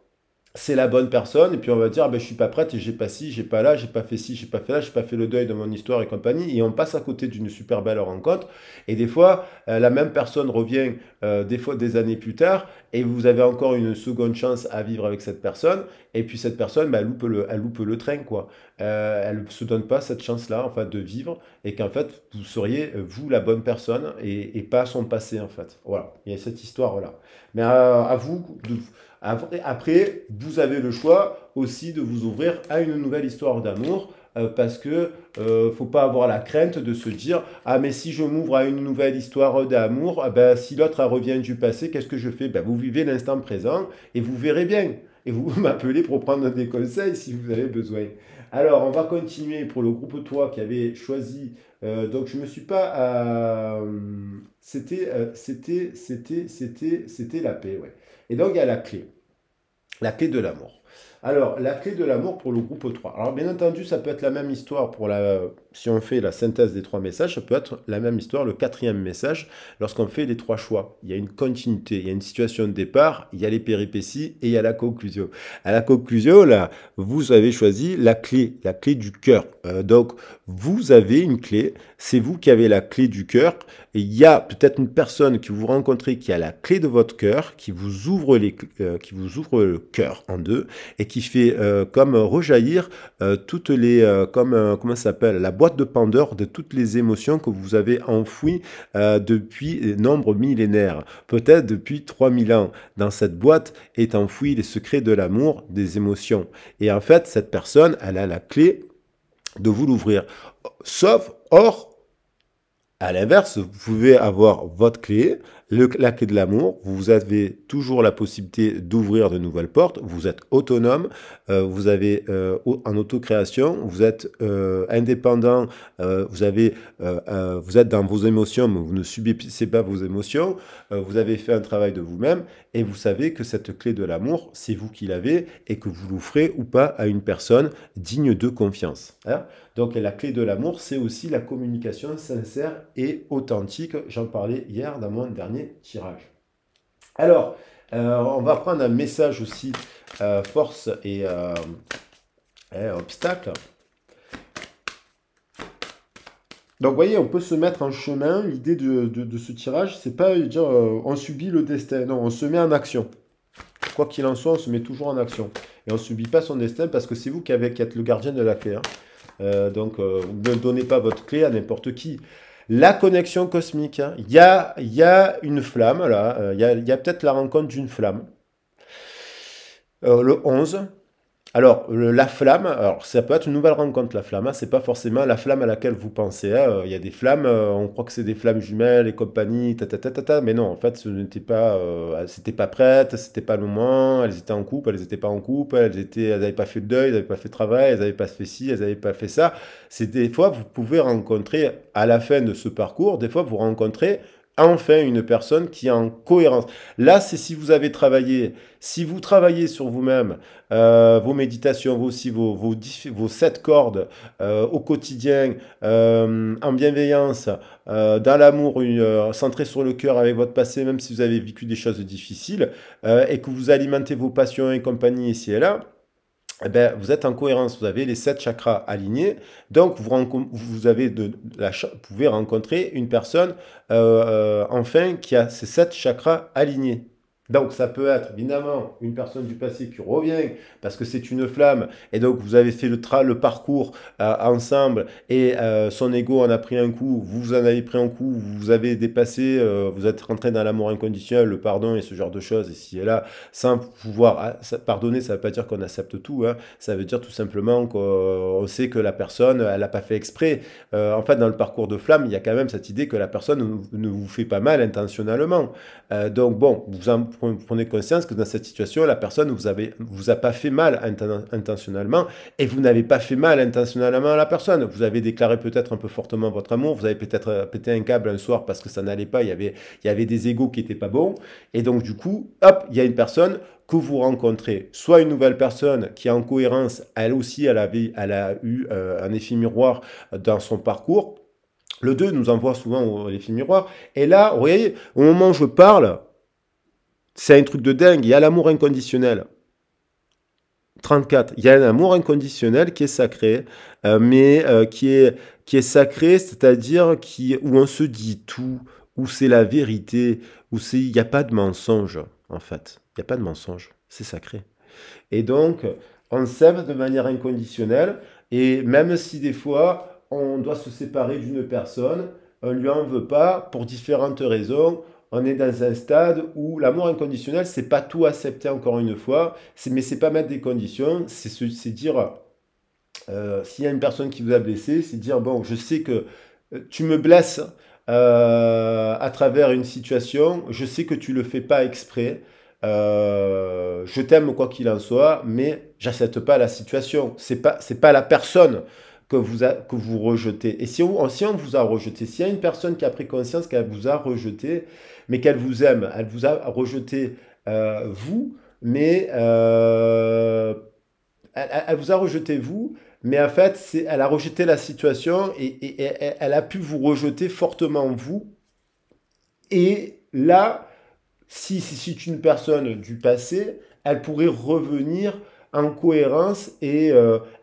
c'est la bonne personne, et puis on va dire, ah ben, je suis pas prête, et j'ai pas ci, j'ai pas là, j'ai pas fait ci, j'ai pas fait là, j'ai pas fait le deuil de mon histoire et compagnie, et on passe à côté d'une super belle rencontre, et des fois, la même personne revient, des fois des années plus tard, et vous avez encore une seconde chance à vivre avec cette personne, et puis cette personne, bah, elle loupe le train, quoi. Elle ne se donne pas cette chance-là, en fait, de vivre, et qu'en fait, vous seriez, vous, la bonne personne, et pas son passé, en fait. Voilà, il y a cette histoire-là. Mais à vous de après, vous avez le choix aussi de vous ouvrir à une nouvelle histoire d'amour parce que faut pas avoir la crainte de se dire ah mais si je m'ouvre à une nouvelle histoire d'amour, ah ben, si l'autre revient du passé, qu'est-ce que je fais? Ben, vous vivez l'instant présent et vous verrez bien. Et vous m'appelez pour prendre des conseils si vous avez besoin. Alors, on va continuer pour le groupe toi qui avait choisi. Donc, je me suis pas. C'était la paix, ouais. Et donc, il y a la clé. La clé de l'amour. Alors, la clé de l'amour pour le groupe 3. Alors, bien entendu, ça peut être la même histoire pour la. Si on fait la synthèse des trois messages, ça peut être la même histoire, le quatrième message, lorsqu'on fait les trois choix. Il y a une continuité, il y a une situation de départ, il y a les péripéties et il y a la conclusion. À la conclusion, là, vous avez choisi la clé du cœur. Donc, vous avez une clé, c'est vous qui avez la clé du cœur. Et il y a peut-être une personne que vous rencontrez qui a la clé de votre cœur, qui vous ouvre le cœur en deux et qui fait comme rejaillir toutes les, comment ça s'appelle, la boîte de Pandore de toutes les émotions que vous avez enfouies depuis nombre millénaires, peut-être depuis 3000 ans. Dans cette boîte est enfoui les secrets de l'amour, des émotions. Et en fait, cette personne, elle a la clé de vous l'ouvrir. Or, à l'inverse, vous pouvez avoir votre clé, la clé de l'amour, vous avez toujours la possibilité d'ouvrir de nouvelles portes, vous êtes autonome, vous avez en autocréation, vous êtes indépendant, vous êtes dans vos émotions, mais vous ne subissez pas vos émotions, vous avez fait un travail de vous-même, et vous savez que cette clé de l'amour, c'est vous qui l'avez, et que vous l'offrez ou pas à une personne digne de confiance. Hein. Donc la clé de l'amour, c'est aussi la communication sincère et authentique. J'en parlais hier dans mon dernier tirage. Alors, on va prendre un message aussi, force et obstacle. Donc, vous voyez, on peut se mettre en chemin. L'idée de ce tirage, c'est pas dire on subit le destin. Non, on se met en action. Quoi qu'il en soit, on se met toujours en action. Et on ne subit pas son destin parce que c'est vous qui êtes le gardien de la clé. Hein. Donc, ne donnez pas votre clé à n'importe qui. La connexion cosmique, hein. Il y a une flamme, là. Il y a peut-être la rencontre d'une flamme. Le 11. Alors, la flamme, alors ça peut être une nouvelle rencontre, la flamme, hein, c'est pas forcément la flamme à laquelle vous pensez. Hein, il y a des flammes, on croit que c'est des flammes jumelles et compagnie, mais non, en fait, ce n'était pas, c'était pas prête, c'était pas le moment, elles étaient en couple, elles étaient pas en couple, elles avaient pas fait de deuil, elles avaient pas fait de travail, elles avaient pas fait ci, elles avaient pas fait ça. C'est des fois, vous pouvez rencontrer, à la fin de ce parcours, des fois, vous rencontrez enfin une personne qui est en cohérence. Là, c'est si vous avez travaillé, si vous travaillez sur vous-même, vos méditations, vos 7 cordes au quotidien, en bienveillance, dans l'amour, centré sur le cœur avec votre passé, même si vous avez vécu des choses difficiles, et que vous alimentez vos passions et compagnie ici et là, eh ben, vous êtes en cohérence, vous avez les 7 chakras alignés, donc vous pouvez rencontrer une personne enfin qui a ces 7 chakras alignés. Donc ça peut être évidemment une personne du passé qui revient parce que c'est une flamme et donc vous avez fait le parcours ensemble et son ego en a pris un coup, vous en avez pris un coup, vous avez dépassé, vous êtes rentré dans l'amour inconditionnel, le pardon et ce genre de choses ici et là sans pouvoir pardonner, ça ne veut pas dire qu'on accepte tout, hein. Ça veut dire tout simplement qu'on sait que la personne, elle n'a pas fait exprès. En fait, dans le parcours de flamme, il y a quand même cette idée que la personne ne vous fait pas mal intentionnellement. Donc bon, vous prenez conscience que dans cette situation, la personne vous a pas fait mal intentionnellement et vous n'avez pas fait mal intentionnellement à la personne. Vous avez déclaré peut-être un peu fortement votre amour, vous avez peut-être pété un câble un soir parce que ça n'allait pas, il y avait des égos qui n'étaient pas bons et donc du coup, hop, il y a une personne que vous rencontrez, soit une nouvelle personne qui est en cohérence, elle aussi, elle a eu un effet miroir dans son parcours. Le 2 nous envoie souvent l'effet miroir. Et là, vous voyez, au moment où je parle, c'est un truc de dingue. Il y a l'amour inconditionnel. 34. Il y a un amour inconditionnel qui est sacré, mais qui est sacré, c'est-à-dire où on se dit tout, où c'est la vérité, il n'y a pas de mensonge, en fait. Il n'y a pas de mensonge, c'est sacré. Et donc, on s'aime de manière inconditionnelle, et même si des fois, on doit se séparer d'une personne, on ne lui en veut pas, pour différentes raisons, on est dans un stade où l'amour inconditionnel, c'est pas tout accepter encore une fois, mais c'est pas mettre des conditions, c'est dire, s'il y a une personne qui vous a blessé, c'est dire, bon, je sais que tu me blesses à travers une situation, je sais que tu le fais pas exprès, je t'aime quoi qu'il en soit, mais j'accepte pas la situation. C'est pas la personne que vous rejetez. Et si on vous a rejeté, s'il y a une personne qui a pris conscience qu'elle vous a rejeté, mais qu'elle vous aime, elle vous a rejeté vous, mais elle vous a rejeté vous, mais en fait, elle a rejeté la situation et elle a pu vous rejeter fortement vous. Et là, si c'est une personne du passé, elle pourrait revenir en cohérence et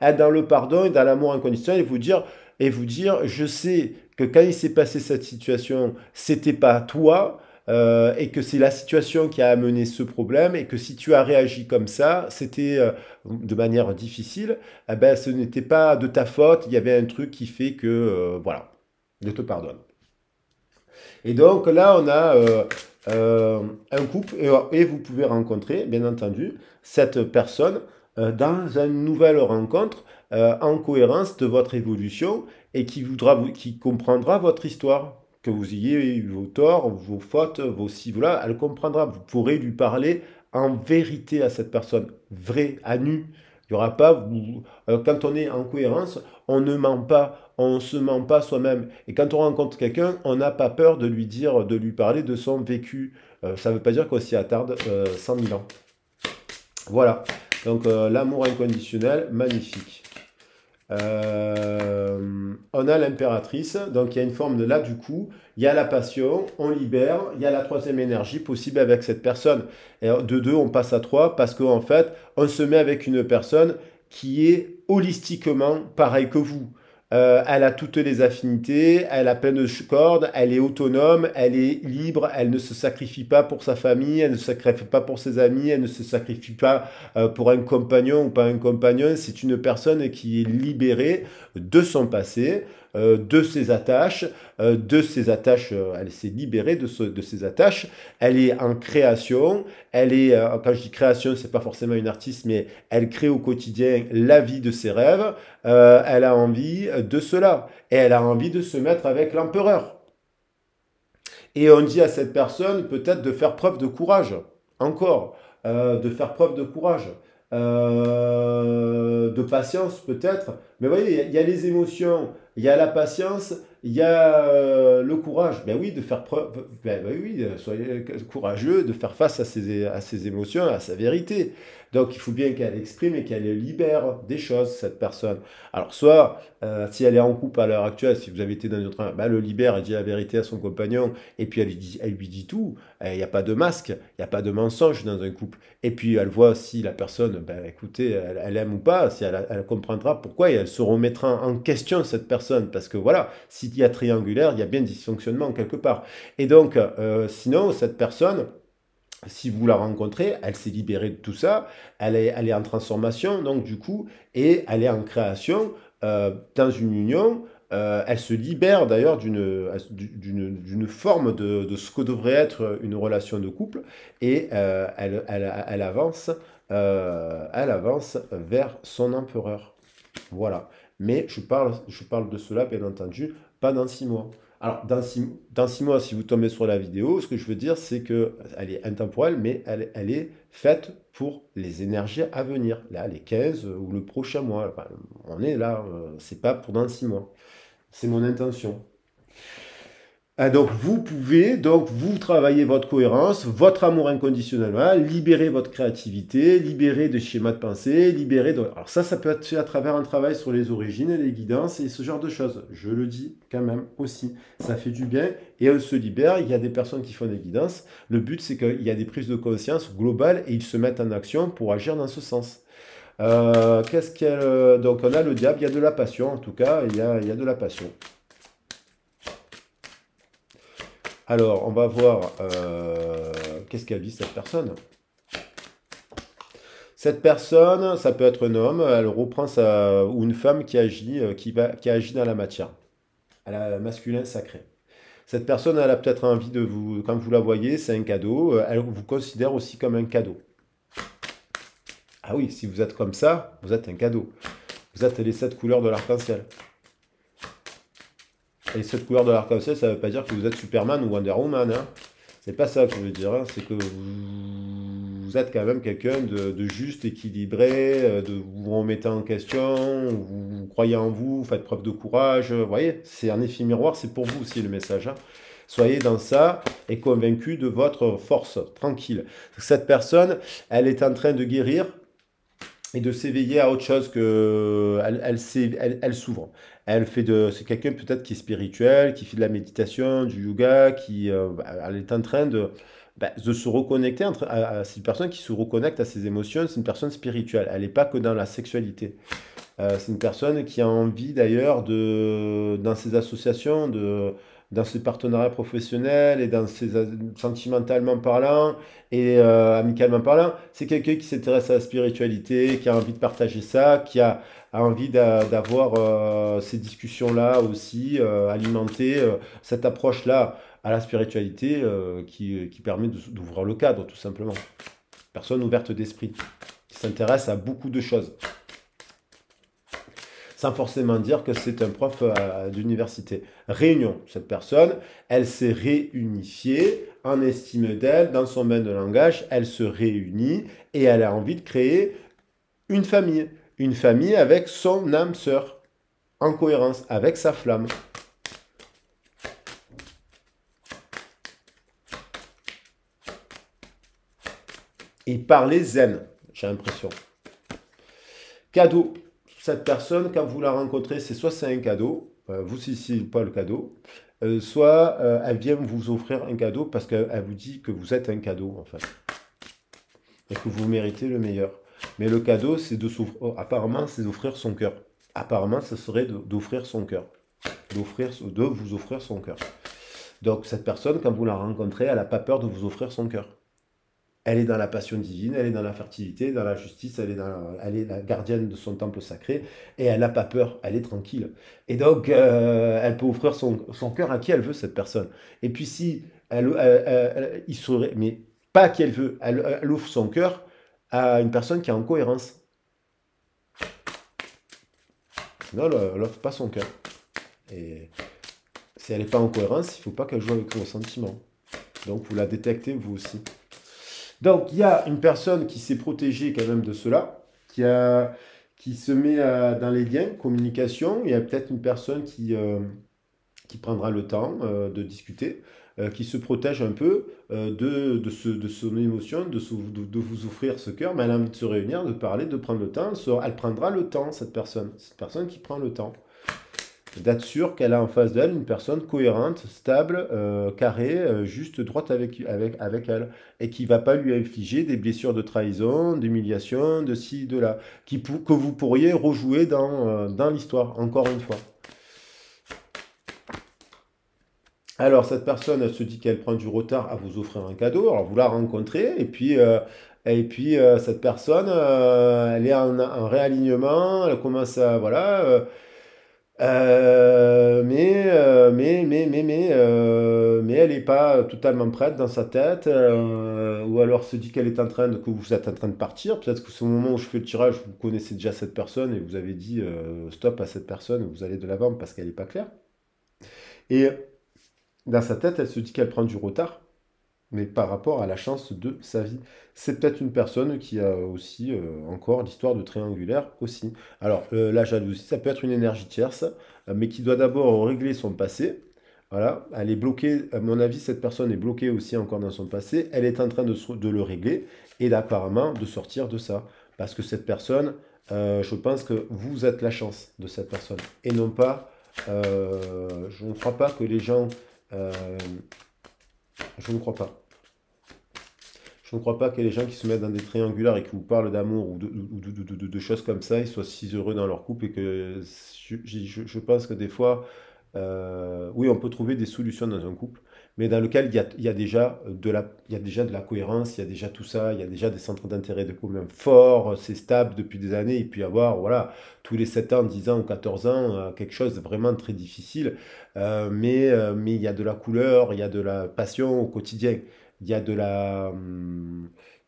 être dans le pardon et dans l'amour inconditionnel et vous dire, je sais que quand il s'est passé cette situation, c'était pas toi, et que c'est la situation qui a amené ce problème et que si tu as réagi comme ça, c'était de manière difficile, eh ben, ce n'était pas de ta faute, il y avait un truc qui fait que, voilà, je te pardonne. Et donc là, on a un couple et vous pouvez rencontrer, bien entendu, cette personne dans une nouvelle rencontre en cohérence de votre évolution et qui comprendra votre histoire. Que vous ayez eu vos torts, vos fautes, vos ci, voilà, elle comprendra. Vous pourrez lui parler en vérité à cette personne, vrai, à nu. Il n'y aura pas, quand on est en cohérence, on ne ment pas, on ne se ment pas soi-même. Et quand on rencontre quelqu'un, on n'a pas peur de lui dire, de lui parler de son vécu. Ça ne veut pas dire qu'on s'y attarde 100 000 ans. Voilà. Donc l'amour inconditionnel, magnifique. On a l'impératrice, donc il y a une forme de là du coup, il y a la passion, on libère, il y a la troisième énergie possible avec cette personne. Et de deux, on passe à trois parce qu'en fait, on se met avec une personne qui est holistiquement pareil que vous. Elle a toutes les affinités, elle a plein de cordes, elle est autonome, elle est libre, elle ne se sacrifie pas pour sa famille, elle ne se sacrifie pas pour ses amis, elle ne se sacrifie pas pour un compagnon ou pas un compagnon. C'est une personne qui est libérée de son passé, de ses attaches, elle s'est libérée de ses attaches, elle est en création, elle est, quand je dis création, c'est pas forcément une artiste, mais elle crée au quotidien la vie de ses rêves, elle a envie de cela, et elle a envie de se mettre avec l'empereur. Et on dit à cette personne peut-être de faire preuve de courage, encore, de faire preuve de courage, de patience peut-être. Mais vous voyez, il y a les émotions, il y a la patience, il y a le courage. Ben oui, de faire preuve, ben oui, soyez courageux de faire face à ses émotions, à sa vérité. Donc il faut bien qu'elle exprime et qu'elle libère des choses, cette personne. Alors soit, si elle est en couple à l'heure actuelle, si vous avez été dans une autre, ben, elle le libère, elle dit la vérité à son compagnon, et puis elle lui dit tout. Il n'y a pas de masque, il n'y a pas de mensonge dans un couple. Et puis elle voit si la personne, ben, écoutez, elle aime ou pas, si elle comprendra pourquoi, et elle se remettra en question, cette personne. Parce que voilà, s'il y a triangulaire, il y a bien dysfonctionnement quelque part. Et donc, sinon, cette personne, si vous la rencontrez, elle s'est libérée de tout ça, elle est en transformation, donc du coup, et elle est en création dans une union. Elle se libère d'ailleurs d'une forme de ce que devrait être une relation de couple et elle avance vers son empereur. Voilà. Mais je parle de cela, bien entendu, pas dans 6 mois. Alors, dans 6 mois, si vous tombez sur la vidéo, ce que je veux dire, c'est qu'elle est intemporelle, mais elle est faite pour les énergies à venir. Là, les 15 ou le prochain mois. Enfin, on est là, c'est pas pour dans 6 mois. C'est mon intention. Ah, donc vous pouvez donc vous travailler votre cohérence, votre amour inconditionnellement, libérer votre créativité, libérer des schémas de pensée, libérer de... Alors ça peut être fait à travers un travail sur les origines, les guidances et ce genre de choses. Je le dis quand même aussi. Ça fait du bien et on se libère. Il y a des personnes qui font des guidances. Le but c'est qu'il y a des prises de conscience globales et ils se mettent en action pour agir dans ce sens. Qu'est-ce qu'elle... donc on a le diable, il y a de la passion en tout cas, il y a de la passion. Alors, on va voir qu'est-ce qu'elle vit cette personne. Cette personne, ça peut être un homme, elle reprend sa... ou une femme qui agit, qui agit dans la matière. Elle a un masculin sacré. Cette personne, elle a peut-être envie de vous, quand vous la voyez, c'est un cadeau, elle vous considère aussi comme un cadeau. Ah oui, si vous êtes comme ça, vous êtes un cadeau. Vous êtes les 7 couleurs de l'arc-en-ciel. Et les 7 couleurs de l'arc-en-ciel, ça ne veut pas dire que vous êtes Superman ou Wonder Woman, hein. C'est pas ça que je veux dire, hein. C'est que vous êtes quand même quelqu'un de juste, équilibré, de vous remettez en question, vous croyez en vous, vous faites preuve de courage. Vous voyez, c'est un effet miroir, c'est pour vous aussi le message, hein. Soyez dans ça et convaincu de votre force, tranquille. Cette personne, elle est en train de guérir et de s'éveiller à autre chose que elle s'ouvre. C'est quelqu'un peut-être qui est spirituel, qui fait de la méditation, du yoga, elle est en train de se reconnecter c'est une personne qui se reconnecte à ses émotions, c'est une personne spirituelle. Elle n'est pas que dans la sexualité. C'est une personne qui a envie d'ailleurs dans ses associations, dans ses partenariats professionnels et sentimentalement parlant et amicalement parlant, c'est quelqu'un qui s'intéresse à la spiritualité, qui a envie de partager ça, a envie d'avoir ces discussions-là aussi, alimenter cette approche-là à la spiritualité qui permet d'ouvrir le cadre, tout simplement. Personne ouverte d'esprit, qui s'intéresse à beaucoup de choses sans forcément dire que c'est un prof d'université. Réunion, cette personne, elle s'est réunifiée en estime d'elle, dans son domaine de langage, elle se réunit et elle a envie de créer une famille avec son âme sœur, en cohérence, avec sa flamme. Et parler zen, j'ai l'impression. Cadeau. Cette personne, quand vous la rencontrez, soit c'est un cadeau, vous si pas le cadeau, soit elle vient vous offrir un cadeau parce qu'elle vous dit que vous êtes un cadeau en fait, et que vous méritez le meilleur. Mais le cadeau, c'est apparemment, c'est d'offrir son cœur. Apparemment, ce serait d'offrir son cœur, de vous offrir son cœur. Donc cette personne, quand vous la rencontrez, elle n'a pas peur de vous offrir son cœur. Elle est dans la passion divine, elle est dans la fertilité, dans la justice, elle est la gardienne de son temple sacré, et elle n'a pas peur, elle est tranquille. Et donc, elle peut offrir son cœur à qui elle veut, cette personne. Et puis si il serait, mais pas à qui elle veut, elle offre son cœur à une personne qui est en cohérence. Sinon, elle n'offre pas son cœur. Et si elle n'est pas en cohérence, il ne faut pas qu'elle joue avec vos sentiments. Donc, vous la détectez vous aussi. Donc, il y a une personne qui s'est protégée quand même de cela, qui se met dans les liens, communication. Il y a peut-être une personne qui prendra le temps de discuter, qui se protège un peu de son émotion, de vous offrir ce cœur, mais elle a envie de se réunir, de parler, de prendre le temps. Elle prendra le temps, cette personne. Cette personne qui prend le temps d'être sûr qu'elle a en face d'elle une personne cohérente, stable, carrée, juste droite avec elle, et qui ne va pas lui infliger des blessures de trahison, d'humiliation, de ci, de là, que vous pourriez rejouer dans l'histoire, encore une fois. Alors, cette personne, elle se dit qu'elle prend du retard à vous offrir un cadeau, alors vous la rencontrez, et puis cette personne, elle est en réalignement, elle commence à, voilà, mais elle n'est pas totalement prête dans sa tête, ou alors se dit que vous êtes en train de partir. Peut-être que c'est au moment où je fais le tirage, vous connaissez déjà cette personne et vous avez dit stop à cette personne, vous allez de l'avant parce qu'elle n'est pas claire. Et dans sa tête, elle se dit qu'elle prend du retard, mais par rapport à la chance de sa vie. C'est peut-être une personne qui a aussi encore l'histoire de triangulaire aussi. Alors, la jalousie, ça peut être une énergie tierce, mais qui doit d'abord régler son passé. Voilà, elle est bloquée, à mon avis, cette personne est bloquée aussi encore dans son passé. Elle est en train de le régler et apparemment de sortir de ça. Parce que cette personne, je pense que vous êtes la chance de cette personne. Et non pas, je ne crois pas que les gens... euh, je ne crois pas. Je ne crois pas que les gens qui se mettent dans des triangulaires et qui vous parlent d'amour ou de choses comme ça, ils soient si heureux dans leur couple et que je pense que des fois, oui, on peut trouver des solutions dans un couple, mais dans lequel il y a déjà il y a déjà de la cohérence, il y a déjà tout ça, il y a déjà des centres d'intérêt de commun forts, c'est stable depuis des années, et puis avoir, voilà, tous les 7 ans, 10 ans ou 14 ans, quelque chose de vraiment très difficile, mais il y a de la couleur, il y a de la passion au quotidien, il y a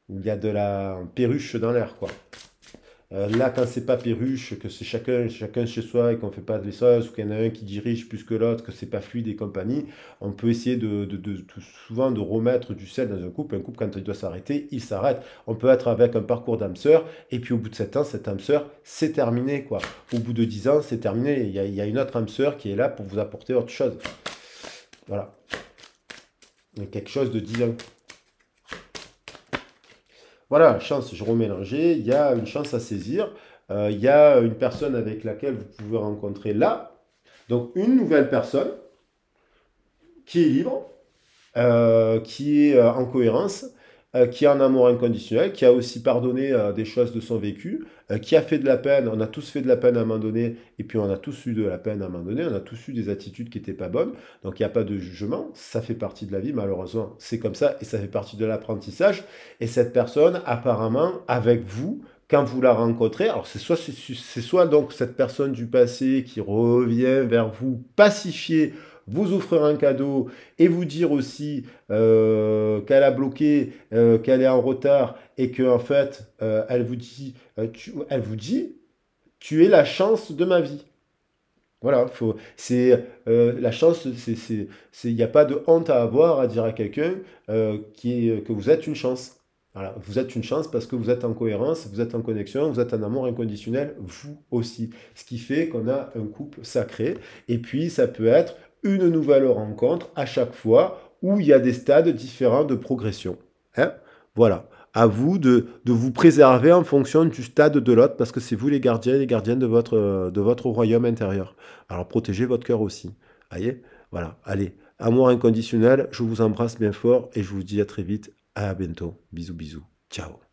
il y a de la perruche dans l'air, quoi. Là, quand c'est pas perruche, que c'est chacun chez soi et qu'on fait pas les choses, ou qu'il y en a un qui dirige plus que l'autre, que c'est pas fluide et compagnie, on peut essayer tout souvent de remettre du sel dans un couple. Un couple, quand il doit s'arrêter, il s'arrête. On peut être avec un parcours d'âme sœur, et puis au bout de 7 ans, cette âme sœur, c'est terminé, quoi. Au bout de 10 ans, c'est terminé. Il y a une autre âme sœur qui est là pour vous apporter autre chose. Voilà. Il y a quelque chose de 10 ans. Voilà, chance, je remélangeais, il y a une chance à saisir, il y a une personne avec laquelle vous pouvez rencontrer là, donc une nouvelle personne qui est libre, qui est en cohérence, qui a un amour inconditionnel, qui a aussi pardonné des choses de son vécu, qui a fait de la peine, on a tous fait de la peine à un moment donné, et puis on a tous eu de la peine à un moment donné, on a tous eu des attitudes qui n'étaient pas bonnes, donc il n'y a pas de jugement, ça fait partie de la vie, malheureusement, c'est comme ça, et ça fait partie de l'apprentissage, et cette personne, apparemment, avec vous, quand vous la rencontrez, alors c'est soit donc cette personne du passé qui revient vers vous pacifier, vous offrir un cadeau et vous dire aussi qu'elle a bloqué, qu'elle est en retard et que en fait elle vous dit tu es la chance de ma vie. Voilà, c'est la chance, il n'y a pas de honte à avoir à dire à quelqu'un que vous êtes une chance. Voilà, vous êtes une chance parce que vous êtes en cohérence, vous êtes en connexion, vous êtes en amour inconditionnel, vous aussi. Ce qui fait qu'on a un couple sacré. Et puis, ça peut être une nouvelle rencontre à chaque fois où il y a des stades différents de progression. Hein. Voilà. À vous de vous préserver en fonction du stade de l'autre parce que c'est vous les gardiens et les gardiennes de votre royaume intérieur. Alors protégez votre cœur aussi. Voyez. Voilà. Allez, amour inconditionnel, je vous embrasse bien fort et je vous dis à très vite. À bientôt. Bisous, bisous. Ciao.